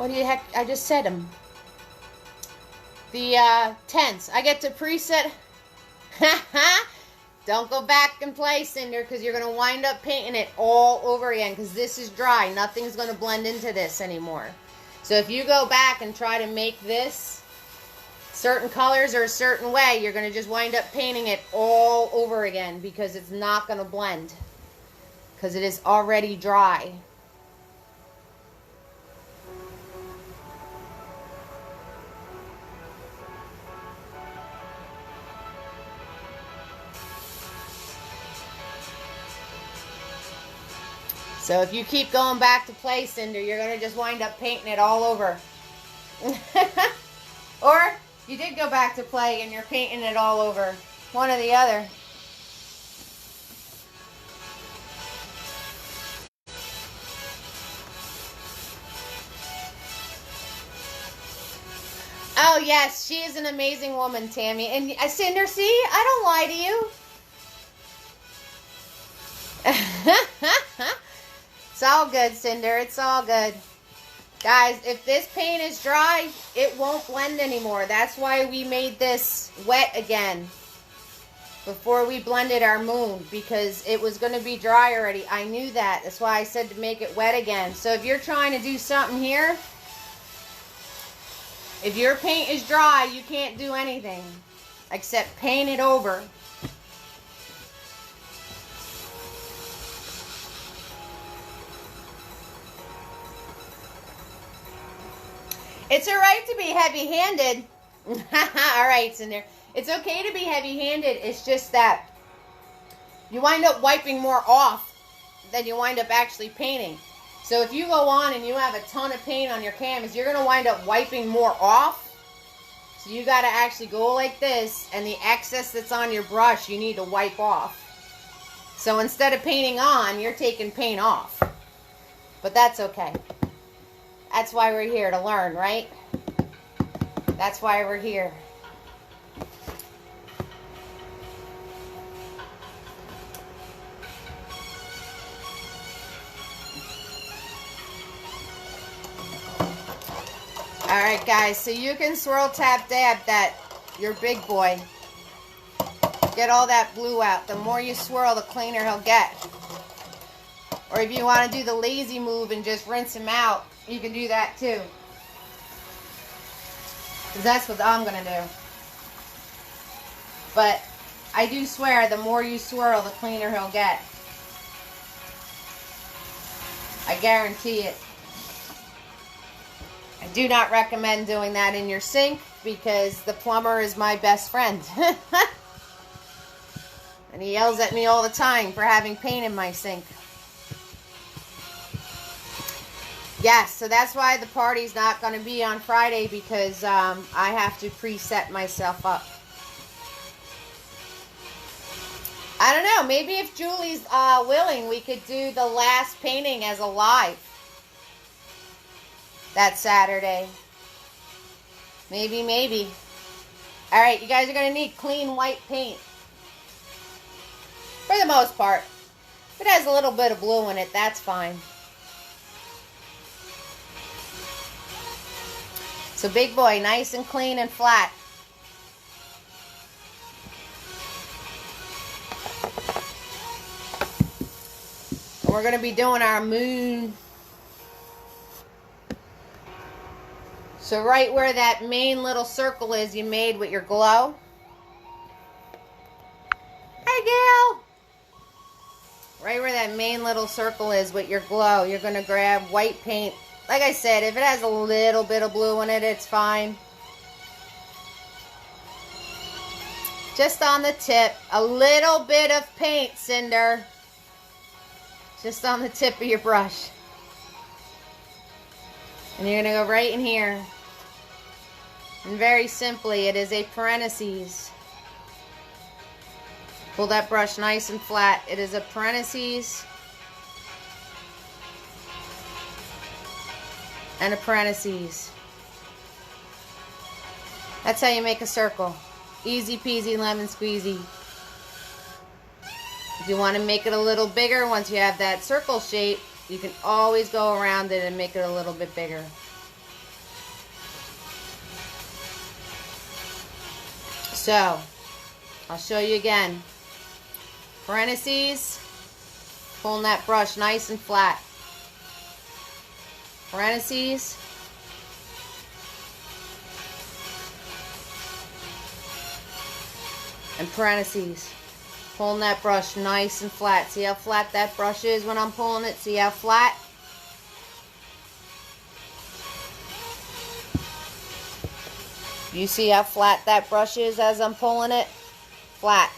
the heck, I just said them. The tents. I get to preset. Don't go back and play, Cinder, because you're going to wind up painting it all over again, because this is dry. Nothing's going to blend into this anymore. So if you go back and try to make this certain colors or a certain way, you're going to just wind up painting it all over again, because it's not going to blend, because it is already dry. So if you keep going back to play, Cinder, you're going to just wind up painting it all over. Or you did go back to play and you're painting it all over. One or the other. Oh, yes, she is an amazing woman, Tammy. And Cinder, see, I don't lie to you. It's all good, Cinder. It's all good. Guys, if this paint is dry, it won't blend anymore. That's why we made this wet again before we blended our moon, because it was going to be dry already. I knew that. That's why I said to make it wet again. So if you're trying to do something here, if your paint is dry, you can't do anything except paint it over. It's alright to be heavy-handed. Alright, Cinder. It's okay to be heavy-handed. It's just that you wind up wiping more off than you wind up actually painting. So if you go on and you have a ton of paint on your canvas, you're going to wind up wiping more off. So you got to actually go like this, and the excess that's on your brush, you need to wipe off. So instead of painting on, you're taking paint off. But that's okay. That's why we're here, to learn, right? That's why we're here. Alright guys, so you can swirl, tap, dab that, your big boy. Get all that blue out. The more you swirl, the cleaner he'll get. Or if you want to do the lazy move and just rinse him out, you can do that too. Because that's what I'm going to do. But I do swear, the more you swirl, the cleaner he'll get. I guarantee it. I do not recommend doing that in your sink because the plumber is my best friend. And he yells at me all the time for having paint in my sink. Yes, so that's why the party's not going to be on Friday, because I have to preset myself up. I don't know, maybe if Julie's willing, we could do the last painting as a live that Saturday. Maybe. Alright, you guys are going to need clean white paint. For the most part. If it has a little bit of blue in it, that's fine. So big boy, nice and clean and flat. And we're going to be doing our moon. So right where that main little circle is you made with your glow. Hey, Gail! Right where that main little circle is with your glow, you're going to grab white paint. Like I said, if it has a little bit of blue in it, it's fine. Just on the tip. A little bit of paint, Cinder. Just on the tip of your brush. And you're going to go right in here. And very simply, it is a parentheses. Pull that brush nice and flat. It is a parentheses. And a parentheses. That's how you make a circle. Easy peasy lemon squeezy. If you want to make it a little bigger, once you have that circle shape, you can always go around it and make it a little bit bigger. So, I'll show you again. Parentheses. Pulling that brush nice and flat. Parentheses, and parentheses. Pulling that brush nice and flat. See how flat that brush is when I'm pulling it? See how flat? You see how flat that brush is as I'm pulling it? Flat.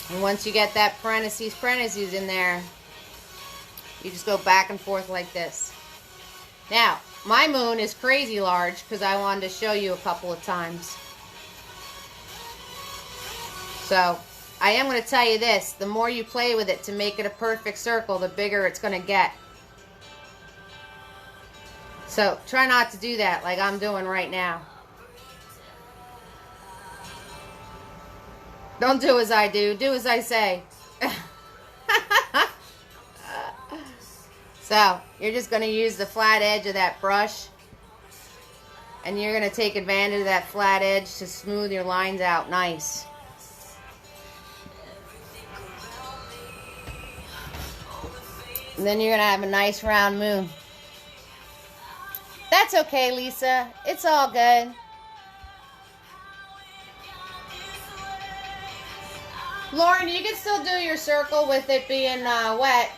And once you get that parentheses in there, you just go back and forth like this. Now, my moon is crazy large because I wanted to show you a couple of times. So, I am going to tell you this. The more you play with it to make it a perfect circle, the bigger it's going to get. So, try not to do that like I'm doing right now. Don't do as I do. Do as I say. So, you're just going to use the flat edge of that brush. And you're going to take advantage of that flat edge to smooth your lines out nice. And then you're going to have a nice round moon. That's okay, Lisa. It's all good. Lauren, you can still do your circle with it being wet.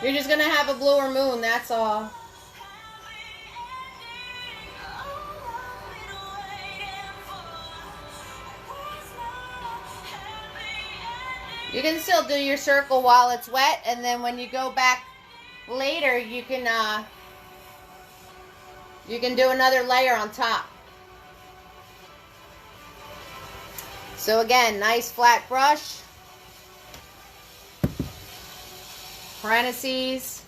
You're just going to have a bluer moon, that's all. You can still do your circle while it's wet, and then when you go back later, you can do another layer on top. So again, nice flat brush. Parentheses.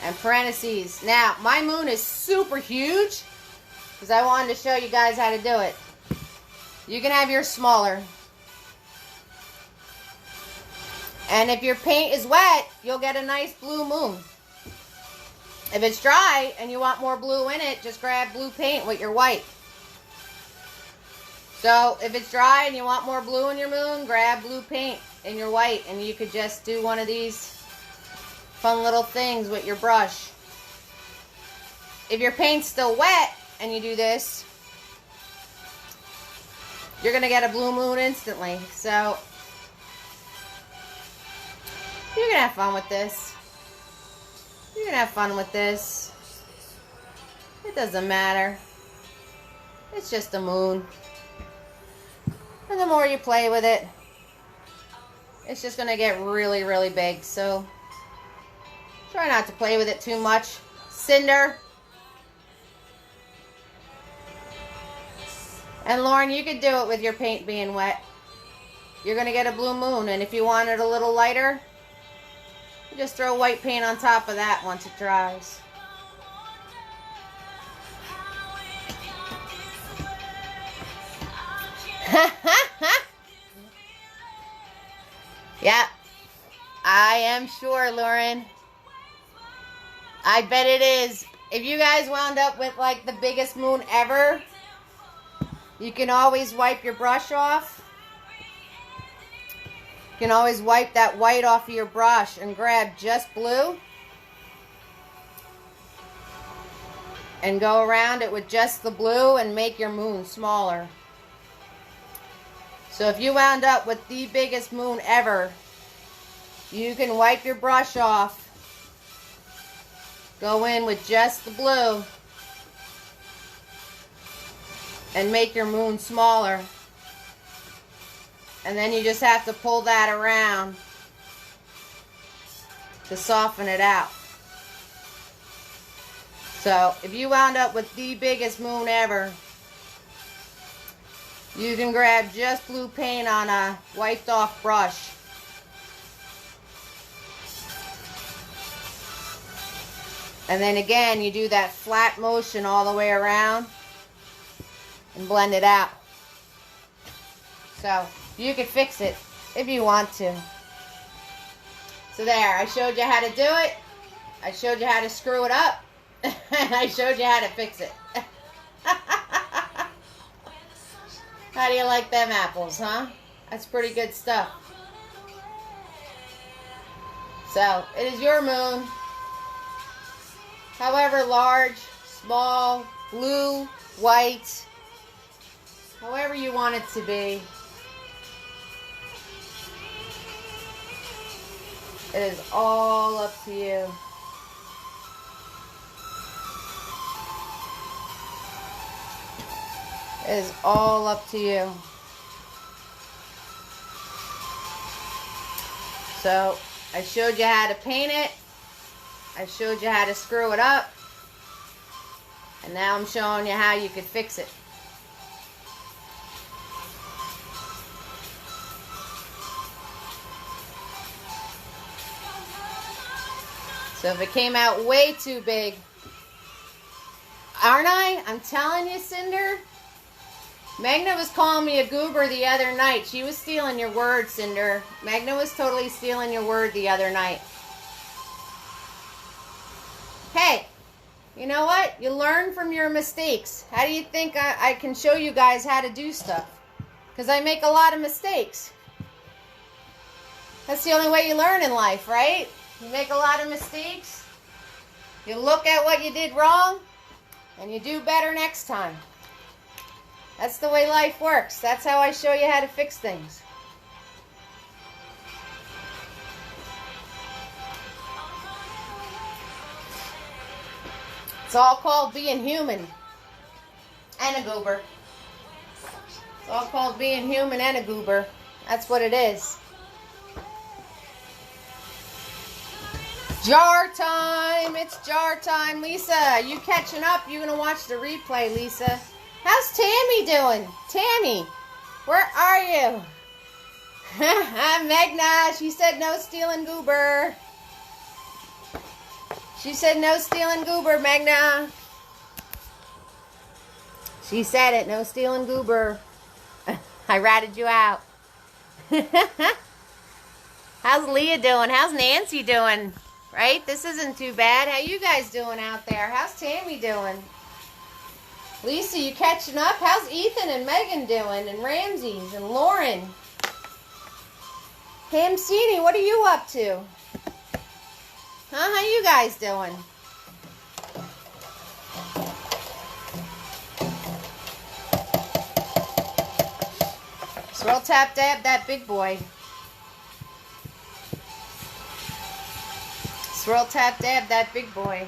And parentheses. Now, my moon is super huge because I wanted to show you guys how to do it. You can have yours smaller. And if your paint is wet, you'll get a nice blue moon. If it's dry and you want more blue in it, just grab blue paint with your white. So if it's dry and you want more blue in your moon, grab blue paint in your white, and you could just do one of these fun little things with your brush. If your paint's still wet and you do this, you're going to get a blue moon instantly. So you're going to have fun with this. You're going to have fun with this. It doesn't matter. It's just a moon. And the more you play with it, it's just going to get really, really big. So try not to play with it too much. Cinder. And Lauren, you could do it with your paint being wet. You're going to get a blue moon. And if you want it a little lighter, you just throw white paint on top of that once it dries. Yeah, I am sure, Lauren. I bet it is. If you guys wound up with like the biggest moon ever, you can always wipe your brush off. You can always wipe that white off of your brush and grab just blue and go around it with just the blue and make your moon smaller. So if you wound up with the biggest moon ever, you can wipe your brush off, go in with just the blue, and make your moon smaller. And then you just have to pull that around to soften it out. So if you wound up with the biggest moon ever, you can grab just blue paint on a wiped off brush. And then again, you do that flat motion all the way around and blend it out. So you can fix it if you want to. So there, I showed you how to do it. I showed you how to screw it up. And I showed you how to fix it. How do you like them apples, huh? That's pretty good stuff. So, it is your moon. However large, small, blue, white, however you want it to be. It is all up to you. It is all up to you. So, I showed you how to paint it. I showed you how to screw it up. And now I'm showing you how you could fix it. So if it came out way too big, aren't I? I'm telling you, Cinder. Magna was calling me a goober the other night. She was stealing your word, Cinder. Magna was totally stealing your word the other night. Hey, you know what? You learn from your mistakes. How do you think I can show you guys how to do stuff? Because I make a lot of mistakes. That's the only way you learn in life, right? You make a lot of mistakes. You look at what you did wrong, and you do better next time. That's the way life works. That's how I show you how to fix things. It's all called being human and a goober. It's all called being human and a goober. That's what it is. Jar time. It's jar time. Lisa, you catching up? You're going to watch the replay, Lisa. How's Tammy doing? Tammy, where are you? Magna, she said no stealing goober. She said no stealing goober, Magna. She said it, no stealing goober. I ratted you out. How's Leah doing? How's Nancy doing? Right? This isn't too bad. How you guys doing out there? How's Tammy doing? Lisa, you catching up? How's Ethan and Megan doing? And Ramses and Lauren? Hamsini, what are you up to? Huh? How you guys doing? Swirl, tap, dab that big boy. Swirl, tap, dab that big boy.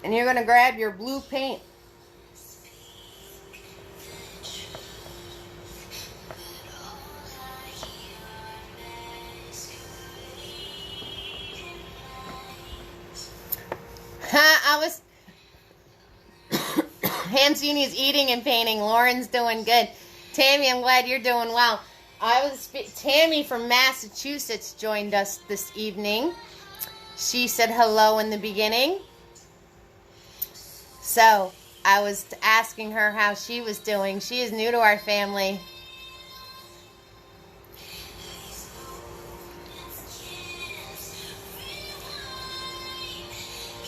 And you're going to grab your blue paint. Hamsini is eating and painting. Lauren's doing good. Tammy, I'm glad you're doing well. Tammy from Massachusetts joined us this evening. She said hello in the beginning. So, I was asking her how she was doing. She is new to our family.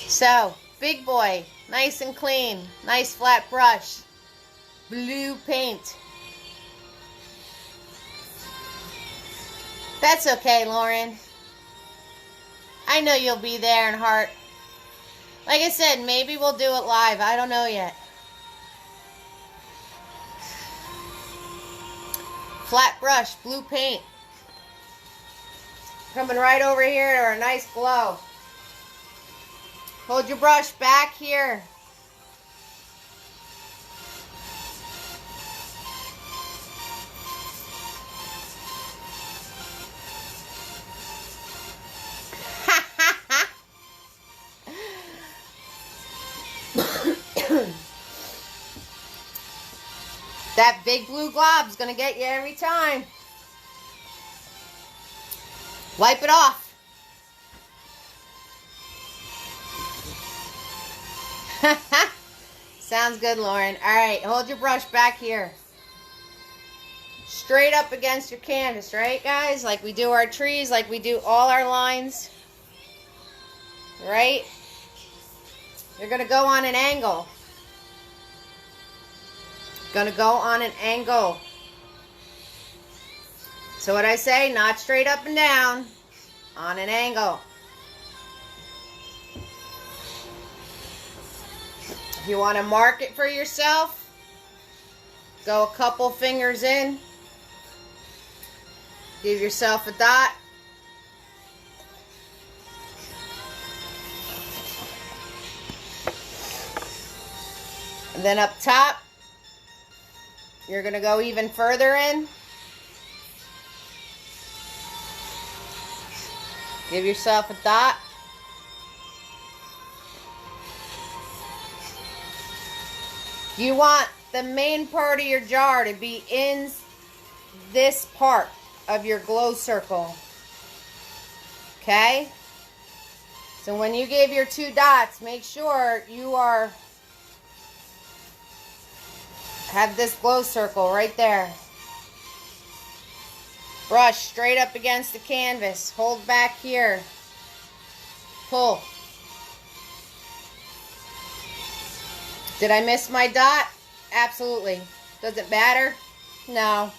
So, big boy, nice and clean, nice flat brush, blue paint. That's okay, Lauren. I know you'll be there in heart. Like I said, maybe we'll do it live. I don't know yet. Flat brush, blue paint. Coming right over here to a nice glow. Hold your brush back here. That big blue glob's gonna get you every time. Wipe it off. Sounds good, Lauren. All right, hold your brush back here. Straight up against your canvas, right, guys? Like we do our trees, like we do all our lines. Right? You're gonna go on an angle. Gonna go on an angle. So what I say, not straight up and down, on an angle. If you want to mark it for yourself, go a couple fingers in. Give yourself a dot. And then up top, you're going to go even further in. Give yourself a dot. You want the main part of your jar to be in this part of your glow circle. Okay? So when you give your two dots, make sure you have this glow circle right there. Brush straight up against the canvas. Hold back here. Pull. Did I miss my dot? Absolutely. Does it matter? No.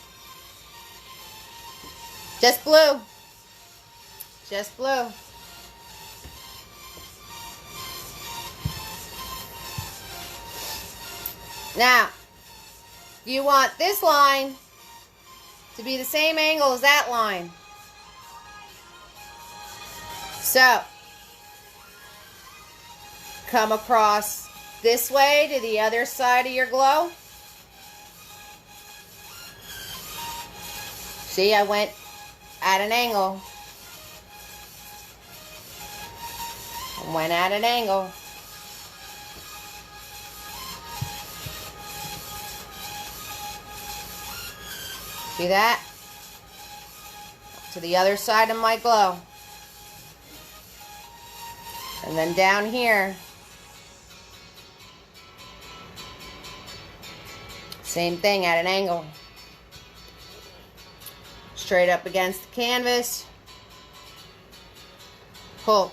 Just blue. Just blue. Now, you want this line to be the same angle as that line. So, come across this way to the other side of your glow. See, I went at an angle. Went at an angle. See that? To the other side of my glow. And then down here. Same thing at an angle. Straight up against the canvas. Pull.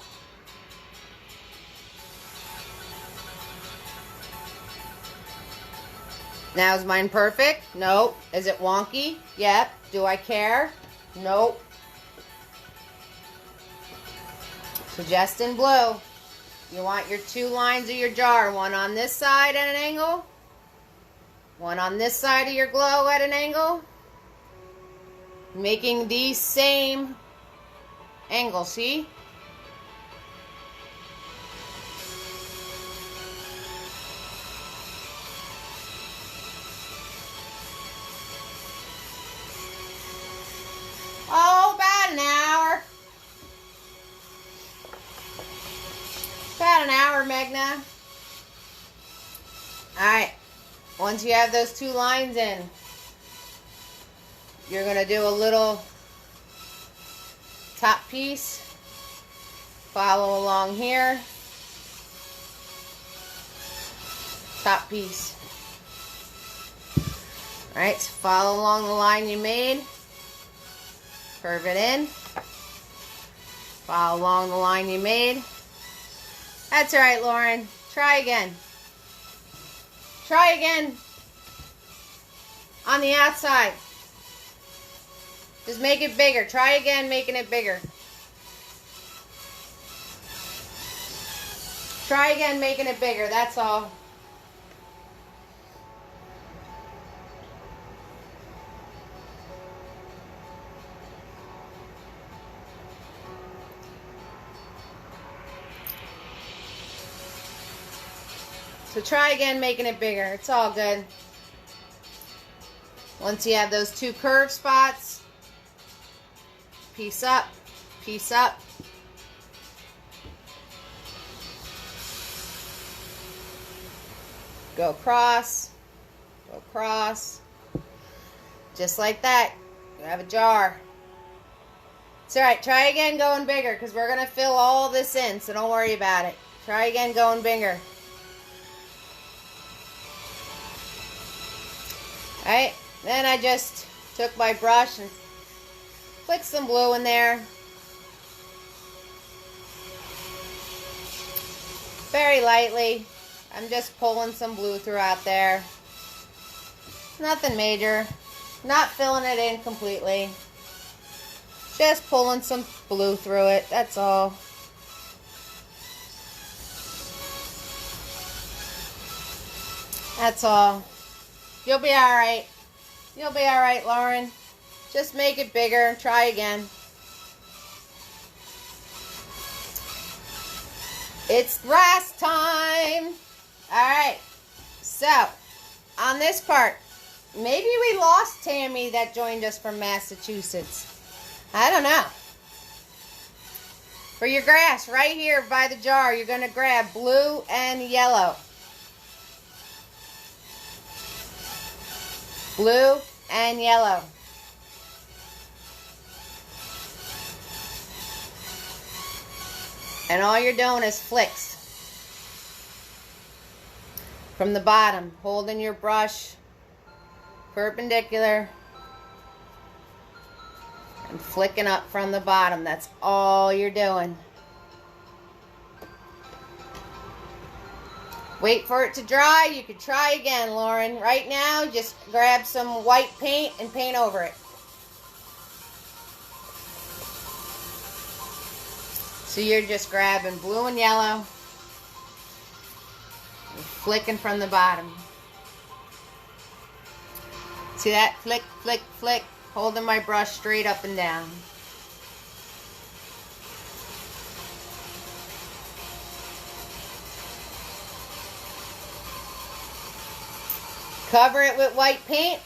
Now, is mine perfect? Nope. Is it wonky? Yep. Do I care? Nope. So just in blue, you want your 2 lines of your jar. One on this side at an angle. One on this side of your glow at an angle. Making these same angles, see? Oh, about an hour. About an hour, Megna. Alright. Once you have those 2 lines in, you're going to do a little top piece. Follow along here. Top piece. Alright, so follow along the line you made. Curve it in. Follow along the line you made. That's alright, Lauren. Try again. Try again on the outside. Just make it bigger. Try again making it bigger. Try again making it bigger. That's all. So try again making it bigger. It's all good. Once you have those 2 curved spots, piece up, piece up. Go across, go across. Just like that. You have a jar. It's alright. Try again going bigger because we're going to fill all this in, so don't worry about it. Try again going bigger. Alright, then I just took my brush and flicked some blue in there. Very lightly. I'm just pulling some blue throughout there. Nothing major. Not filling it in completely. Just pulling some blue through it, that's all. That's all. You'll be alright. You'll be alright, Lauren. Just make it bigger and try again. It's grass time. Alright. So, on this part, maybe we lost Tammy that joined us from Massachusetts. I don't know. For your grass, right here by the jar, you're going to grab blue and yellow. Blue and yellow. And all you're doing is flicks. From the bottom, holding your brush perpendicular and flicking up from the bottom. That's all you're doing. Wait for it to dry. You could try again, Lauren. Right now, just grab some white paint and paint over it. So you're just grabbing blue and yellow and flicking from the bottom. See that? Flick, flick, flick. Holding my brush straight up and down. Cover it with white paint,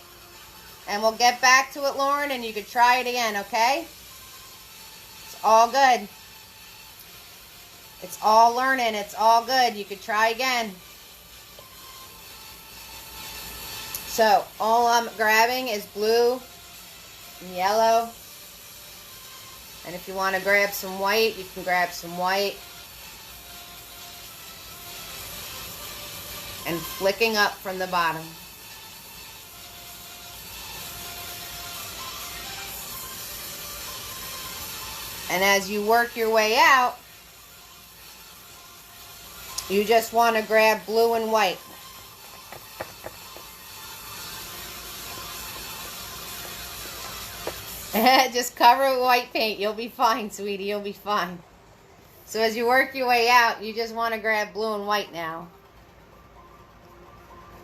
and we'll get back to it, Lauren, and you can try it again, okay? It's all good. It's all learning. It's all good. You could try again. So, all I'm grabbing is blue and yellow. And if you want to grab some white, you can grab some white. And flicking up from the bottom. And as you work your way out, you just want to grab blue and white. Just cover it with white paint. You'll be fine, sweetie. You'll be fine. So as you work your way out, you just want to grab blue and white now.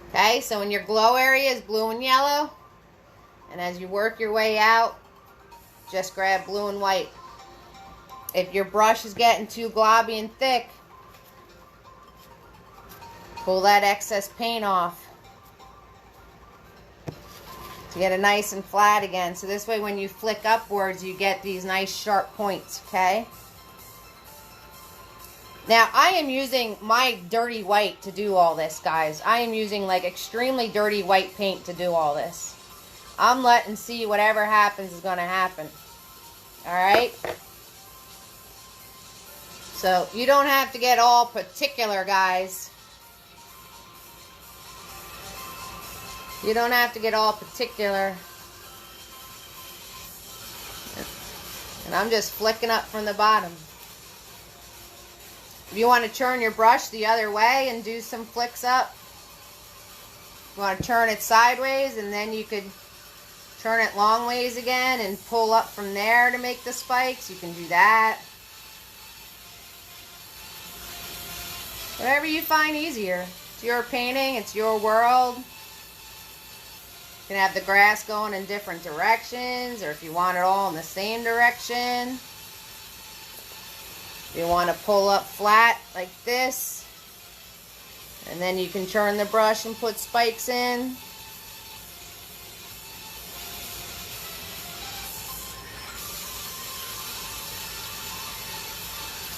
Okay, so in your glow area is blue and yellow. And as you work your way out, just grab blue and white. If your brush is getting too globby and thick, pull that excess paint off to get it nice and flat again. So this way when you flick upwards, you get these nice sharp points, okay? Now, I am using my dirty white to do all this, guys. I am using like extremely dirty white paint to do all this. I'm letting see whatever happens is going to happen. All right? So you don't have to get all particular, guys. You don't have to get all particular. And I'm just flicking up from the bottom. If you want to turn your brush the other way and do some flicks up, you want to turn it sideways and then you could turn it long ways again and pull up from there to make the spikes. You can do that. Whatever you find easier. It's your painting. It's your world. You can have the grass going in different directions, or if you want it all in the same direction. You want to pull up flat like this, and then you can turn the brush and put spikes in.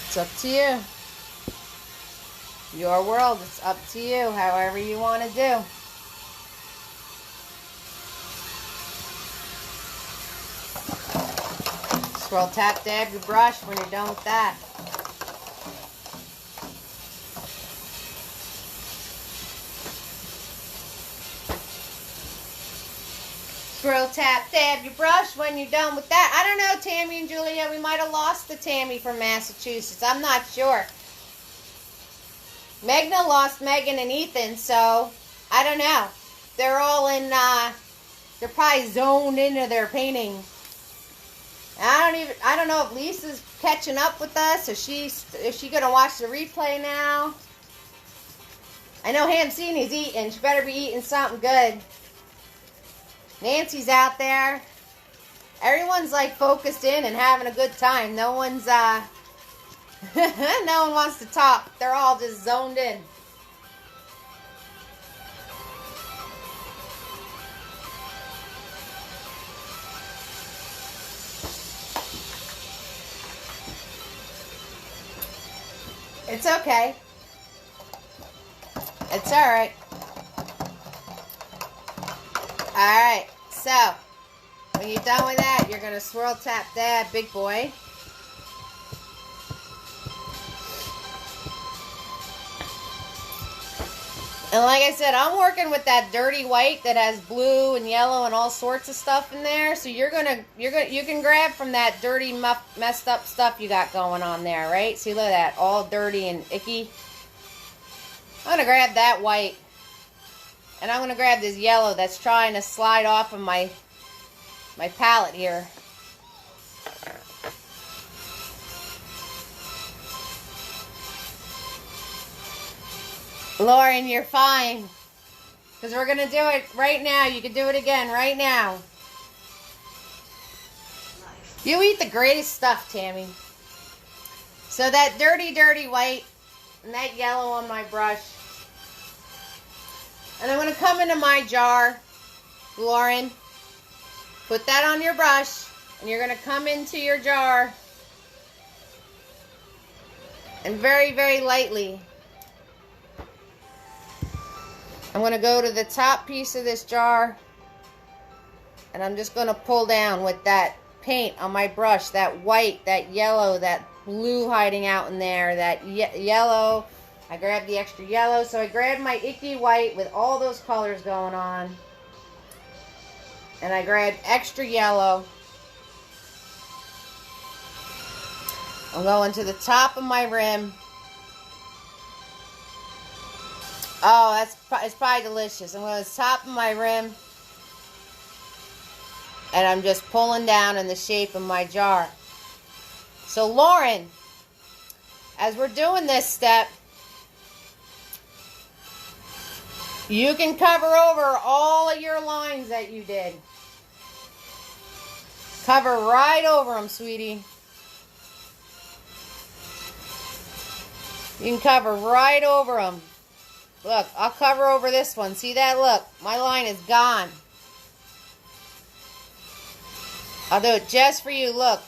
It's up to you. Your world, it's up to you, however you want to do. Swirl, tap, dab your brush when you're done with that. Swirl, tap, dab your brush when you're done with that. I don't know, Tammy and Julia. We might have lost the Tammy from Massachusetts. I'm not sure. Megna lost Megan and Ethan, so I don't know. They're all in, they're probably zoned into their painting. I don't know if Lisa's catching up with us. Is she gonna watch the replay now? I know Hamsini's eating. She better be eating something good. Nancy's out there. Everyone's like focused in and having a good time. No one's no one wants to talk. They're all just zoned in. It's okay. It's alright. Alright, so when you're done with that, you're going to swirl, tap, dab, big boy. And like I said, I'm working with that dirty white that has blue and yellow and all sorts of stuff in there. So you can grab from that dirty, messed up stuff you got going on there, right? See, look at that, all dirty and icky. I'm gonna grab that white, and I'm gonna grab this yellow that's trying to slide off of my palette here. Lauren, you're fine. Because we're going to do it right now. You can do it again right now. You eat the greatest stuff, Tammy. So that dirty, dirty white and that yellow on my brush. And I'm going to come into my jar. Lauren, put that on your brush. And you're going to come into your jar. And very, very lightly, I'm going to go to the top piece of this jar, and I'm just going to pull down with that paint on my brush, that white, that yellow, that blue hiding out in there, that yellow. I grabbed the extra yellow, so I grabbed my icky white with all those colors going on, and I grabbed extra yellow, I'm going to the top of my rim. Oh, it's probably delicious. I'm going to the top of my rim. And I'm just pulling down in the shape of my jar. So Lauren, as we're doing this step, you can cover over all of your lines that you did. Cover right over them, sweetie. You can cover right over them. Look, I'll cover over this one. See that? Look, my line is gone. I'll do it just for you. Look.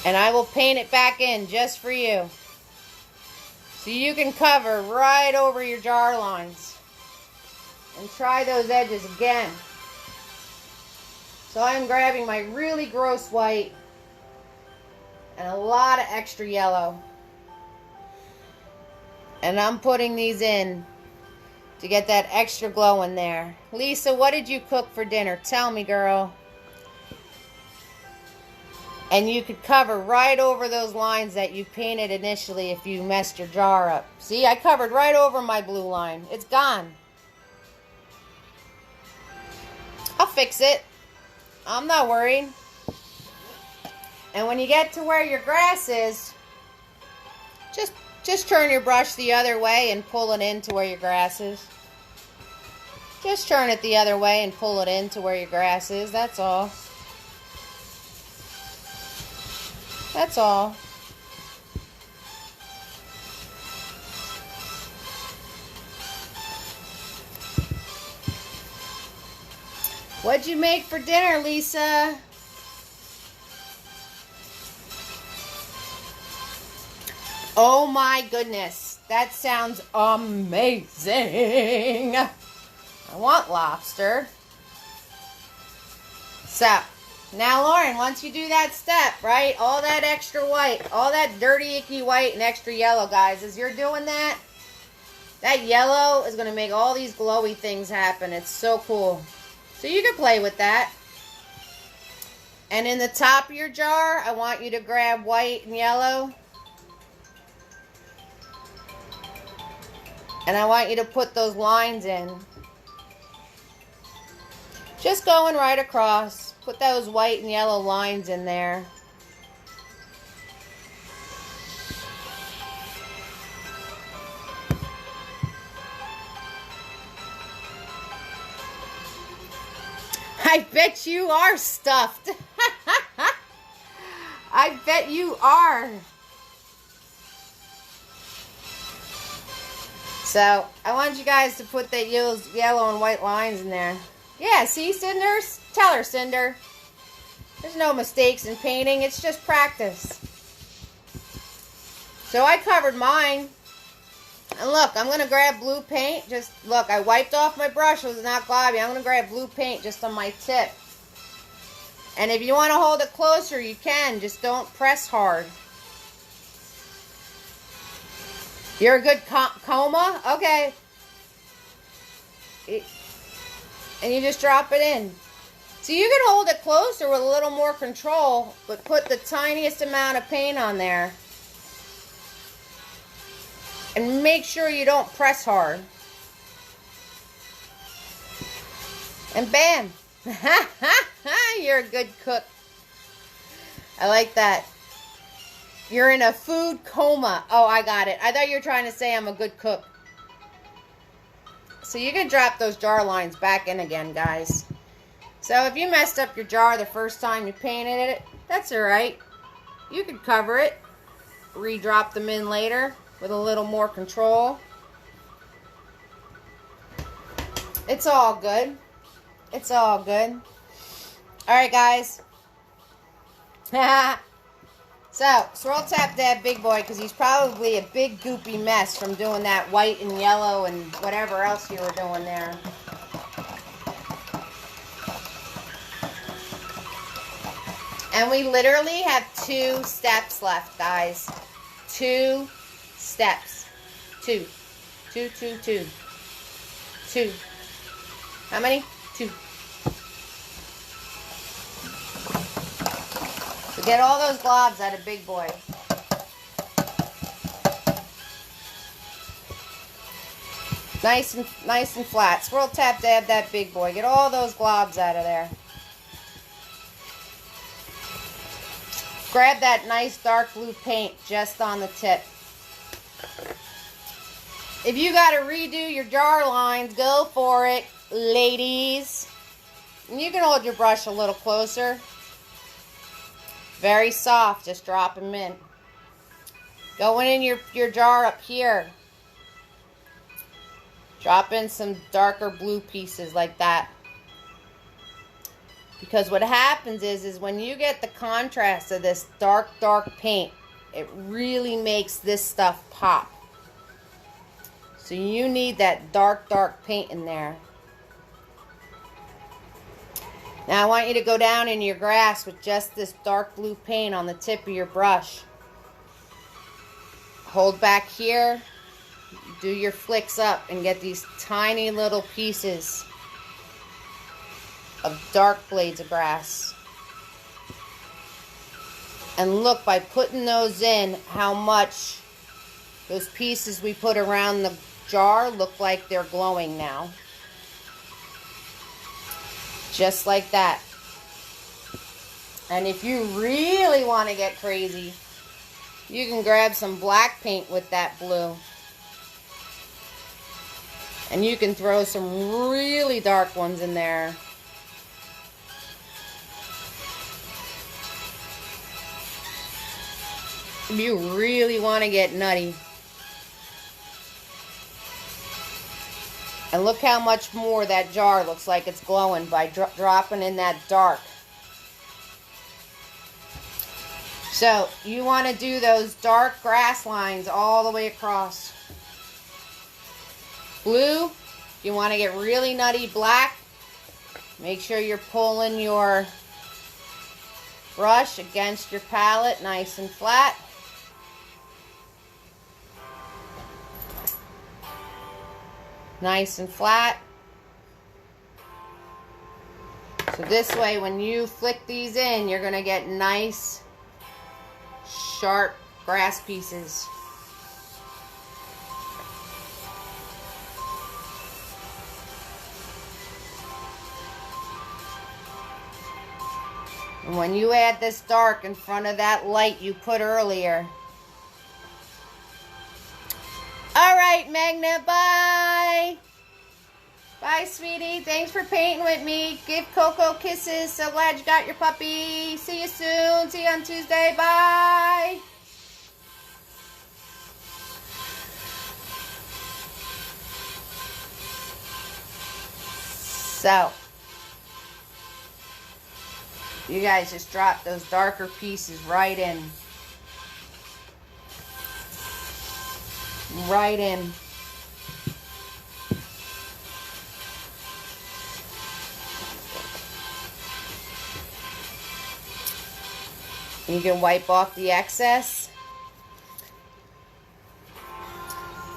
And I will paint it back in just for you. So you can cover right over your jar lines. And try those edges again. So I'm grabbing my really gross white and a lot of extra yellow. And I'm putting these in to get that extra glow in there. Lisa, what did you cook for dinner? Tell me, girl. And you could cover right over those lines that you painted initially if you messed your jar up. See, I covered right over my blue line. It's gone. I'll fix it. I'm not worried. And when you get to where your grass is, just turn your brush the other way and pull it into where your grass is. Just turn it the other way and pull it into where your grass is. That's all. That's all. What'd you make for dinner, Lisa? Oh my goodness. That sounds amazing. I want lobster. So, now Lauren, once you do that step, right, all that extra white, all that dirty, icky white and extra yellow, guys, as you're doing that, that yellow is going to make all these glowy things happen. It's so cool. So you can play with that. And in the top of your jar, I want you to grab white and yellow. And I want you to put those lines in. Just going right across. Put those white and yellow lines in there. I bet you are stuffed. I bet you are. So, I want you guys to put that yellow and white lines in there. Yeah, see, Cinders? Tell her, Cinder. There's no mistakes in painting. It's just practice. So, I covered mine. And look, I'm going to grab blue paint. Just, look, I wiped off my brush. It was not globby. I'm going to grab blue paint just on my tip. And if you want to hold it closer, you can. Just don't press hard. You're a good coma? Okay. And you just drop it in. So you can hold it closer with a little more control, but put the tiniest amount of paint on there. And make sure you don't press hard. And bam. You're a good cook. I like that. You're in a food coma. Oh, I got it. I thought you were trying to say I'm a good cook. So you can drop those jar lines back in again, guys. So if you messed up your jar the first time you painted it, that's alright. You could cover it. Re-drop them in later with a little more control. It's all good. It's all good. Alright, guys. So, swirl tap that big boy because he's probably a big goopy mess from doing that white and yellow and whatever else you were doing there. And we literally have 2 steps left, guys. 2 steps. 2. 2, 2, 2. 2. How many? 2. So get all those globs out of Big Boy. Nice and flat. Swirl tap dab that Big Boy. Get all those globs out of there. Grab that nice dark blue paint just on the tip. If you got to redo your jar lines, go for it, ladies. And you can hold your brush a little closer. Very soft, just drop them in. Going in your jar up here. Drop in some darker blue pieces like that. Because what happens is when you get the contrast of this dark paint, it really makes this stuff pop. So you need that dark paint in there. Now I want you to go down in your grass with just this dark blue paint on the tip of your brush. Hold back here. Do your flicks up and get these tiny little pieces of dark blades of grass. And look, by putting those in, how much those pieces we put around the jar look like they're glowing now. Just like that. And if you really want to get crazy, you can grab some black paint with that blue. And you can throw some really dark ones in there. If you really want to get nutty. And look how much more that jar looks like it's glowing by dropping in that dark. So you want to do those dark grass lines all the way across. Blue, you want to get really nutty. Black, make sure you're pulling your brush against your palette nice and flat. Nice and flat. So this way, when you flick these in, you're going to get nice, sharp grass pieces. And when you add this dark in front of that light you put earlier. All right, Magna, bye. Bye, sweetie. Thanks for painting with me. Give Coco kisses. So glad you got your puppy. See you soon. See you on Tuesday. Bye. So, you guys just drop those darker pieces right in. Right in. You can wipe off the excess.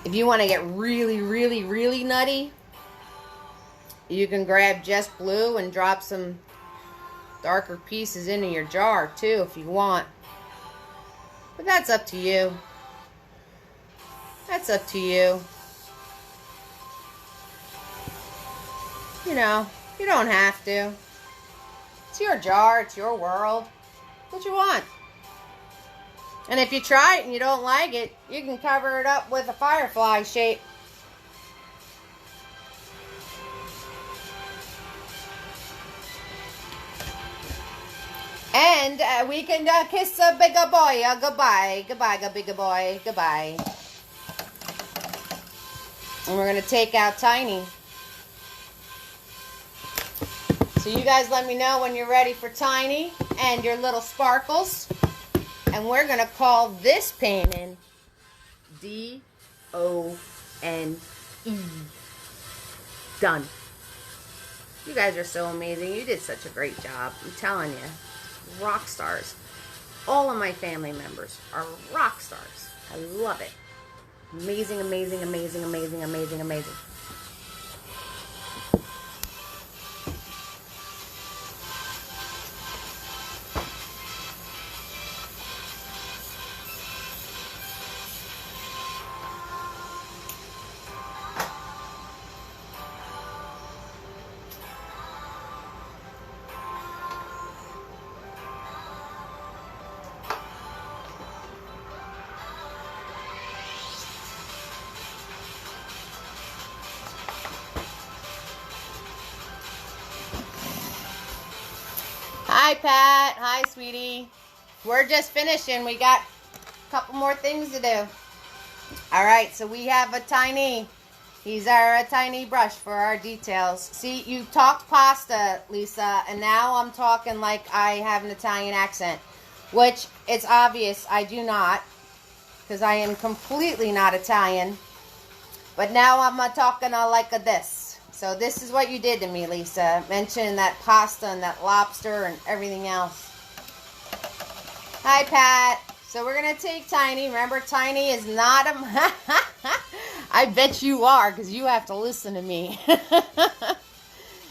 If you want to get really, really, really nutty, you can grab just blue and drop some darker pieces into your jar too if you want. But that's up to you. That's up to you. You know, you don't have to. It's your jar, it's your world. What you want. And if you try it and you don't like it, you can cover it up with a firefly shape. And we can kiss a bigger boy. Goodbye. Goodbye, bigger boy. Goodbye. And we're going to take out Tiny. So you guys let me know when you're ready for Tiny and your little sparkles. And we're going to call this painting D-O-N-E. Done. You guys are so amazing. You did such a great job. I'm telling you. Rock stars. All of my family members are rock stars. I love it. Amazing, amazing, amazing, amazing, amazing, amazing. Hi, Pat. Hi, sweetie. We're just finishing. We got a couple more things to do. All right, so we have a tiny, these are a tiny brush for our details. See, you talked pasta, Lisa, and now I'm talking like I have an Italian accent, which it's obvious I do not, because I am completely not Italian. But now I'm talking like this. So this is what you did to me, Lisa, mentioning that pasta and that lobster and everything else. Hi, Pat. So we're going to take Tiny. Remember, Tiny is not a... I bet you are, because you have to listen to me.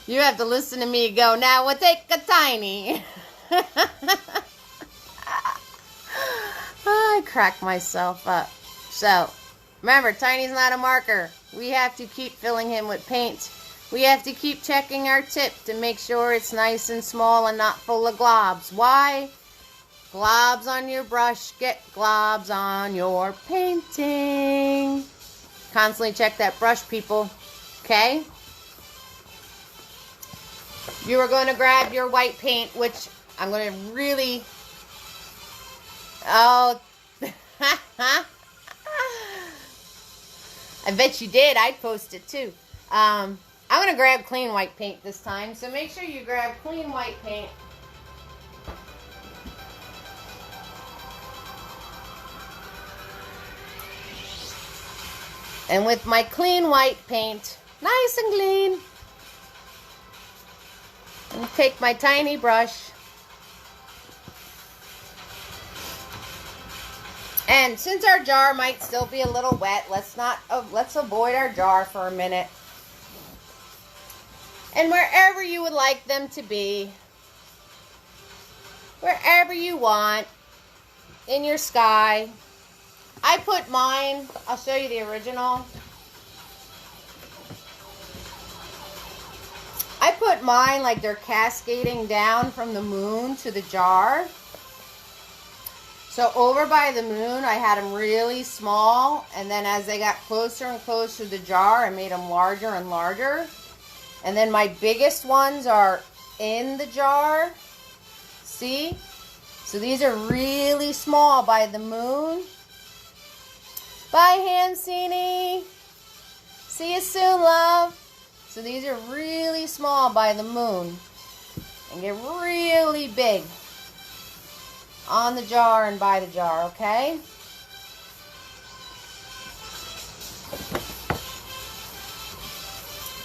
You have to listen to me go, now we'll take a Tiny. I crack myself up. So, remember, Tiny's not a marker. We have to keep filling him with paint. We have to keep checking our tip to make sure it's nice and small and not full of globs. Why? Globs on your brush get globs on your painting. Constantly check that brush, people. Okay? You are going to grab your white paint, which I'm going to really... Oh. I bet you did. I'd post it too. I'm going to grab clean white paint this time. So make sure you grab clean white paint. And with my clean white paint, nice and clean, and take my tiny brush. And since our jar might still be a little wet, let's avoid our jar for a minute. And wherever you would like them to be, wherever you want, in your sky. I put mine, I'll show you the original. I put mine like they're cascading down from the moon to the jar. So over by the moon, I had them really small. And then as they got closer and closer to the jar, I made them larger and larger. And then my biggest ones are in the jar. See? So these are really small by the moon. Bye, Hansini. See you soon, love. So these are really small by the moon and get really big on the jar and by the jar, okay?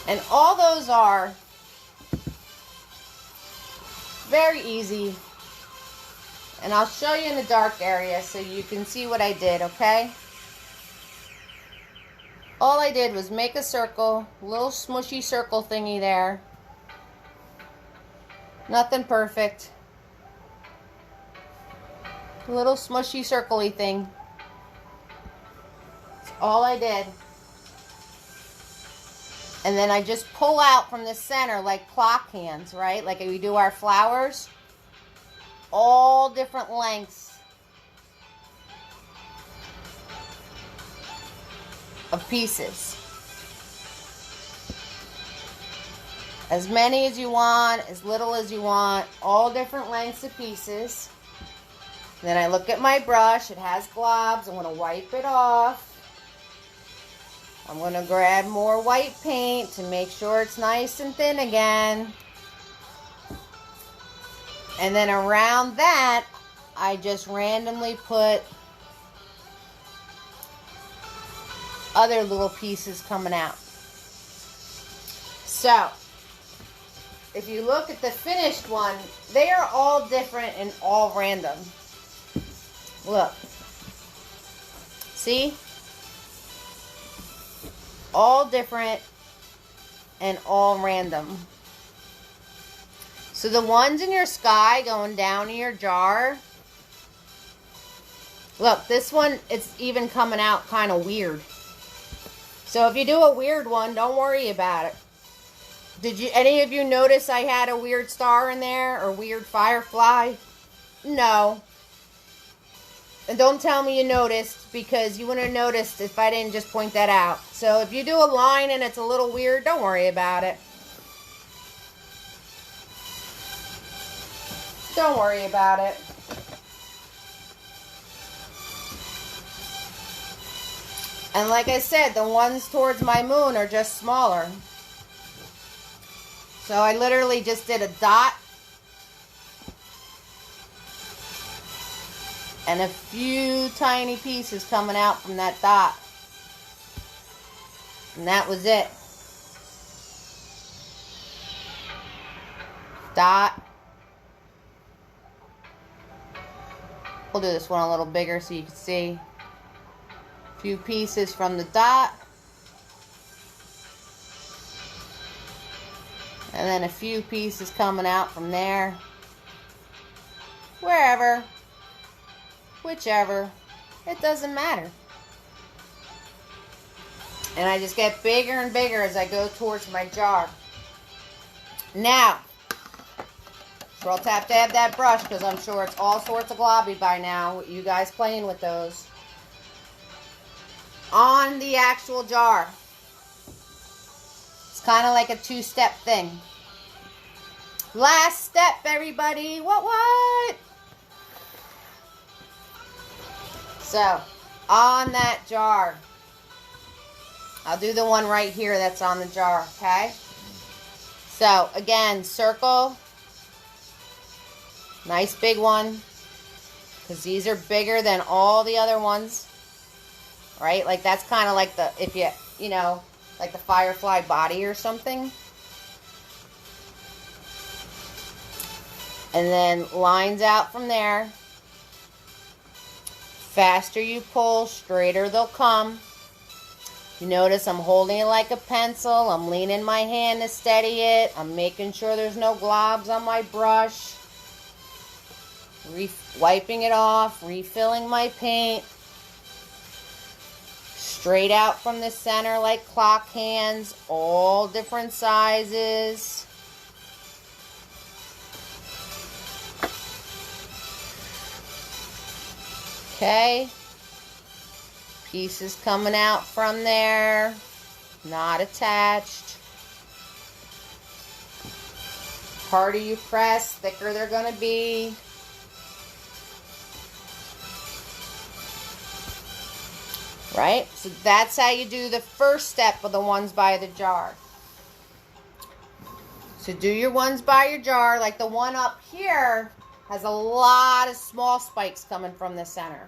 And all those are very easy. And I'll show you in the dark area so you can see what I did, okay? All I did was make a circle, little smushy circle thingy there. Nothing perfect. Little smushy circle-y thing. That's all I did. And then I just pull out from the center like clock hands, right? Like we do our flowers. All different lengths of pieces. As many as you want, as little as you want, all different lengths of pieces. Then I look at my brush, it has globs, I'm going to wipe it off. I'm going to grab more white paint to make sure it's nice and thin again. And then around that, I just randomly put other little pieces coming out. So, if you look at the finished one, they are all different and all random. Look. See? All different and all random. So the ones in your sky going down in your jar, look, this one, it's even coming out kind of weird. So if you do a weird one, don't worry about it. Did any of you notice I had a weird star in there or weird firefly? No. And don't tell me you noticed, because you wouldn't have noticed if I didn't just point that out. So if you do a line and it's a little weird, don't worry about it. Don't worry about it. And like I said, the ones towards my moon are just smaller. So I literally just did a dot and a few tiny pieces coming out from that dot. And that was it. Dot. We'll do this one a little bigger so you can see. A few pieces from the dot. And then a few pieces coming out from there. Wherever. Whichever. It doesn't matter. And I just get bigger and bigger as I go towards my jar. Now, so I'll tap dab that brush because I'm sure it's all sorts of globby by now. You guys playing with those. On the actual jar. It's kind of like a two-step thing. Last step, everybody. What? So, on that jar. I'll do the one right here that's on the jar, okay? So, again, circle. Nice big one. Because these are bigger than all the other ones. Right? Like, that's kind of like the, if you know, like the firefly body or something. And then lines out from there. Faster you pull, straighter they'll come. You notice I'm holding it like a pencil. I'm leaning my hand to steady it. I'm making sure there's no globs on my brush. Wiping it off, refilling my paint. Straight out from the center like clock hands, all different sizes. Okay. Pieces coming out from there, not attached. Harder you press, thicker they're going to be. Right? So that's how you do the first step of the ones by the jar. So do your ones by your jar. Like the one up here has a lot of small spikes coming from the center.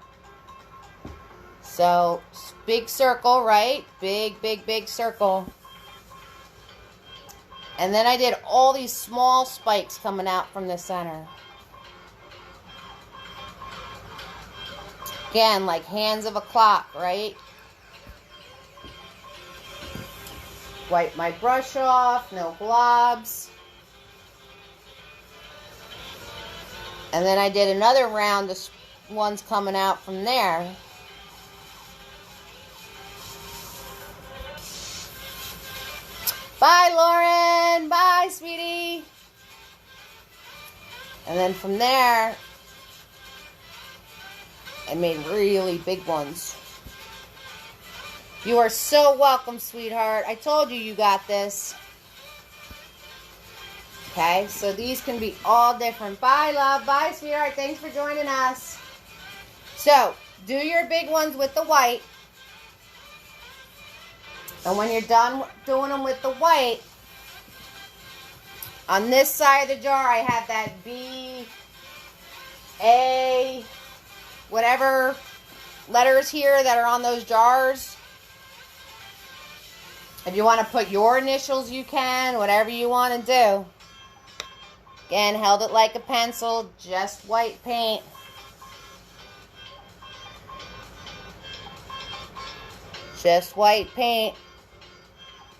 So big circle, right? Big circle. And then I did all these small spikes coming out from the center. Again, like hands of a clock, right? Wipe my brush off, no globs. And then I did another round of ones coming out from there. Bye, Lauren. Bye, sweetie. And then from there, I made really big ones. You are so welcome, sweetheart. I told you you got this. Okay, so these can be all different. Bye, love. Bye, sweetheart. Thanks for joining us. So, do your big ones with the white. And when you're done doing them with the white, on this side of the jar, I have that B, A, whatever letters here that are on those jars. If you want to put your initials, you can. Whatever you want to do. Again, held it like a pencil, just white paint. Just white paint.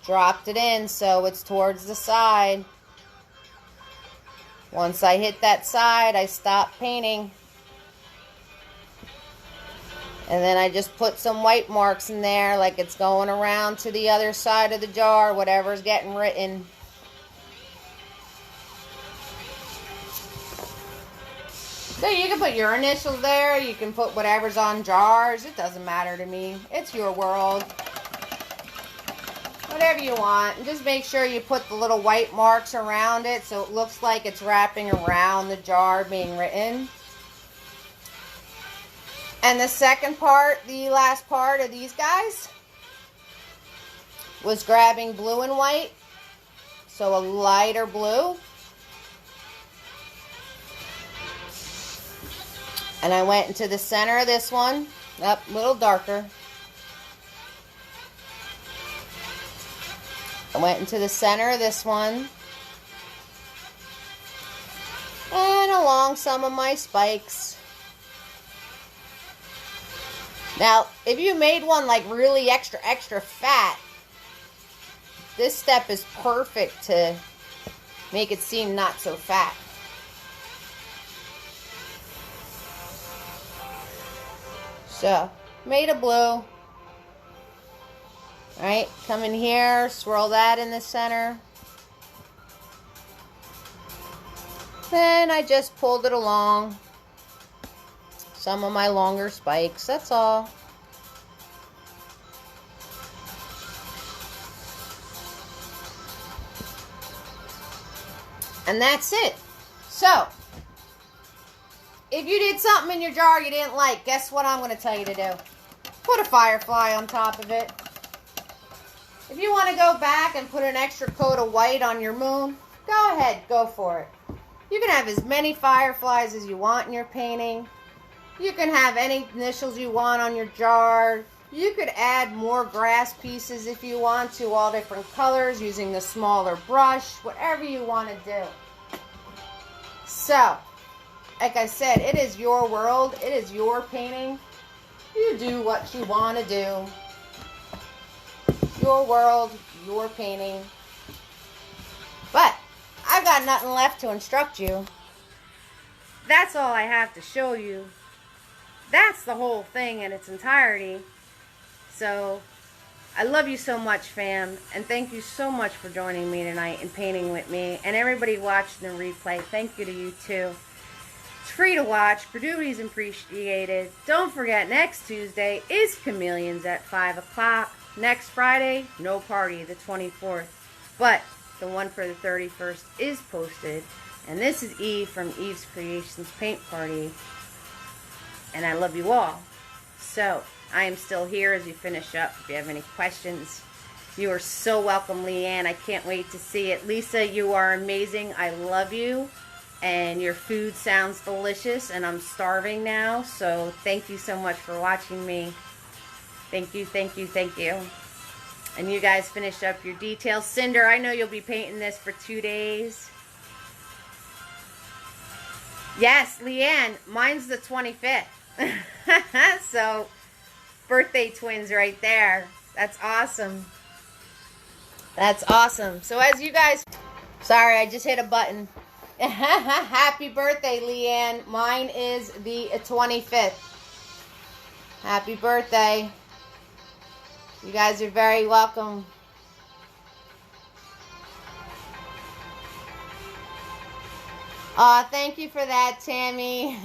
Dropped it in so it's towards the side. Once I hit that side, I stop painting. And then I just put some white marks in there like it's going around to the other side of the jar, whatever's getting written. So you can put your initials there, you can put whatever's on jars, it doesn't matter to me. It's your world. whatever you want. And just make sure you put the little white marks around it so it looks like it's wrapping around the jar being written. And the second part, the last part of these guys, was grabbing blue and white. So a lighter blue. And I went into the center of this one. Up a little darker. I went into the center of this one. And along some of my spikes. Now, if you made one like really extra fat, this step is perfect to make it seem not so fat. So, made a blue. Alright, come in here, swirl that in the center. Then I just pulled it along some of my longer spikes, that's all. And that's it. So, if you did something in your jar you didn't like, guess what I'm going to tell you to do? Put a firefly on top of it. If you want to go back and put an extra coat of white on your moon, go ahead, go for it. You can have as many fireflies as you want in your painting. You can have any initials you want on your jar. You could add more grass pieces if you want to, all different colors, using the smaller brush, whatever you want to do. So, like I said, it is your world. It is your painting. You do what you want to do. Your world, your painting. But I've got nothing left to instruct you. That's all I have to show you. That's the whole thing in its entirety. So, I love you so much, fam. And thank you so much for joining me tonight and painting with me. And everybody watching the replay, thank you to you too. It's free to watch. Gratuity's appreciated. Don't forget, next Tuesday is Chameleons at 5 o'clock. Next Friday, no party, the 24th. But the one for the 31st is posted. And this is Eve from Eve's Creations Paint Party. And I love you all. So, I am still here as you finish up. If you have any questions, you are so welcome, Leanne. I can't wait to see it. Lisa, you are amazing. I love you. And your food sounds delicious. And I'm starving now. So, thank you so much for watching me. Thank you, thank you, thank you. And you guys finish up your details. Cinder, I know you'll be painting this for 2 days. Yes, Leanne, mine's the 25th. So, birthday twins right there. That's awesome. That's awesome. So as you guys... Sorry, I just hit a button. Happy birthday, Leanne. Mine is the 25th. Happy birthday. You guys are very welcome. Aw, thank you for that, Tammy.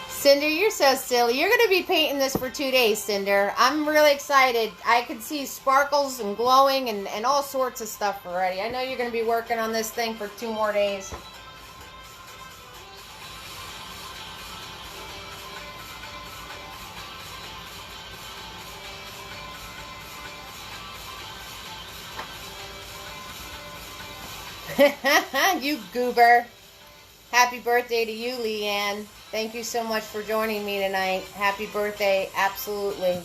Cinder, you're so silly. You're going to be painting this for 2 days, Cinder. I'm really excited. I can see sparkles and glowing and all sorts of stuff already. I know you're going to be working on this thing for 2 more days. You goober. Happy birthday to you, Leanne. Thank you so much for joining me tonight. Happy birthday, absolutely.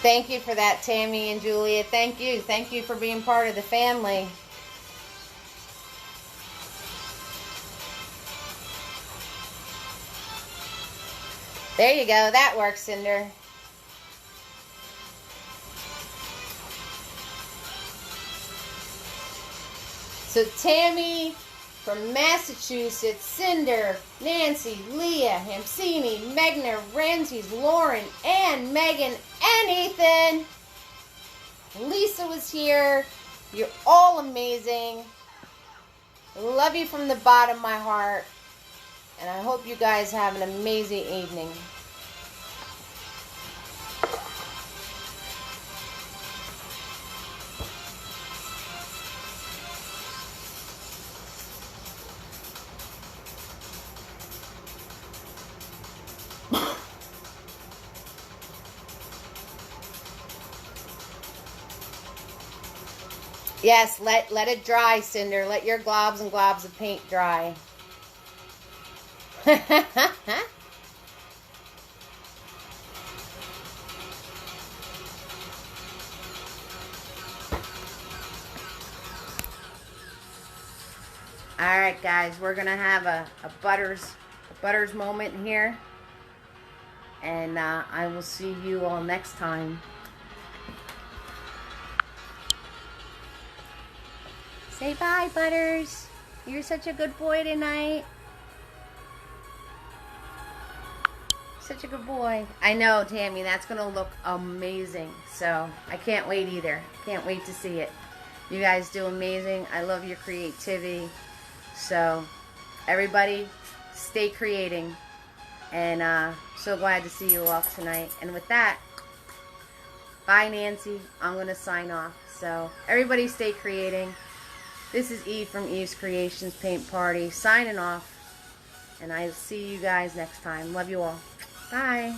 Thank you for that, Tammy and Julia. Thank you. Thank you for being part of the family. There you go. That works, Cinder. So Tammy from Massachusetts, Cinder, Nancy, Leah, Hamsini, Megna, Renzies, Lauren, Ann, Megan, and Ethan. Lisa was here. You're all amazing. Love you from the bottom of my heart. And I hope you guys have an amazing evening. Yes, let it dry, Cinder. Let your globs and globs of paint dry. Alright guys, we're going to have a butters moment here. And I will see you all next time. Say bye, Butters. You're such a good boy tonight. Such a good boy. I know, Tammy, that's going to look amazing. So, I can't wait either. Can't wait to see it. You guys do amazing. I love your creativity. So, everybody, stay creating. And so glad to see you all tonight. And with that, bye, Nancy. I'm going to sign off. So, everybody stay creating. This is Eve from Eve's Creations Paint Party signing off. And I'll see you guys next time. Love you all. Bye.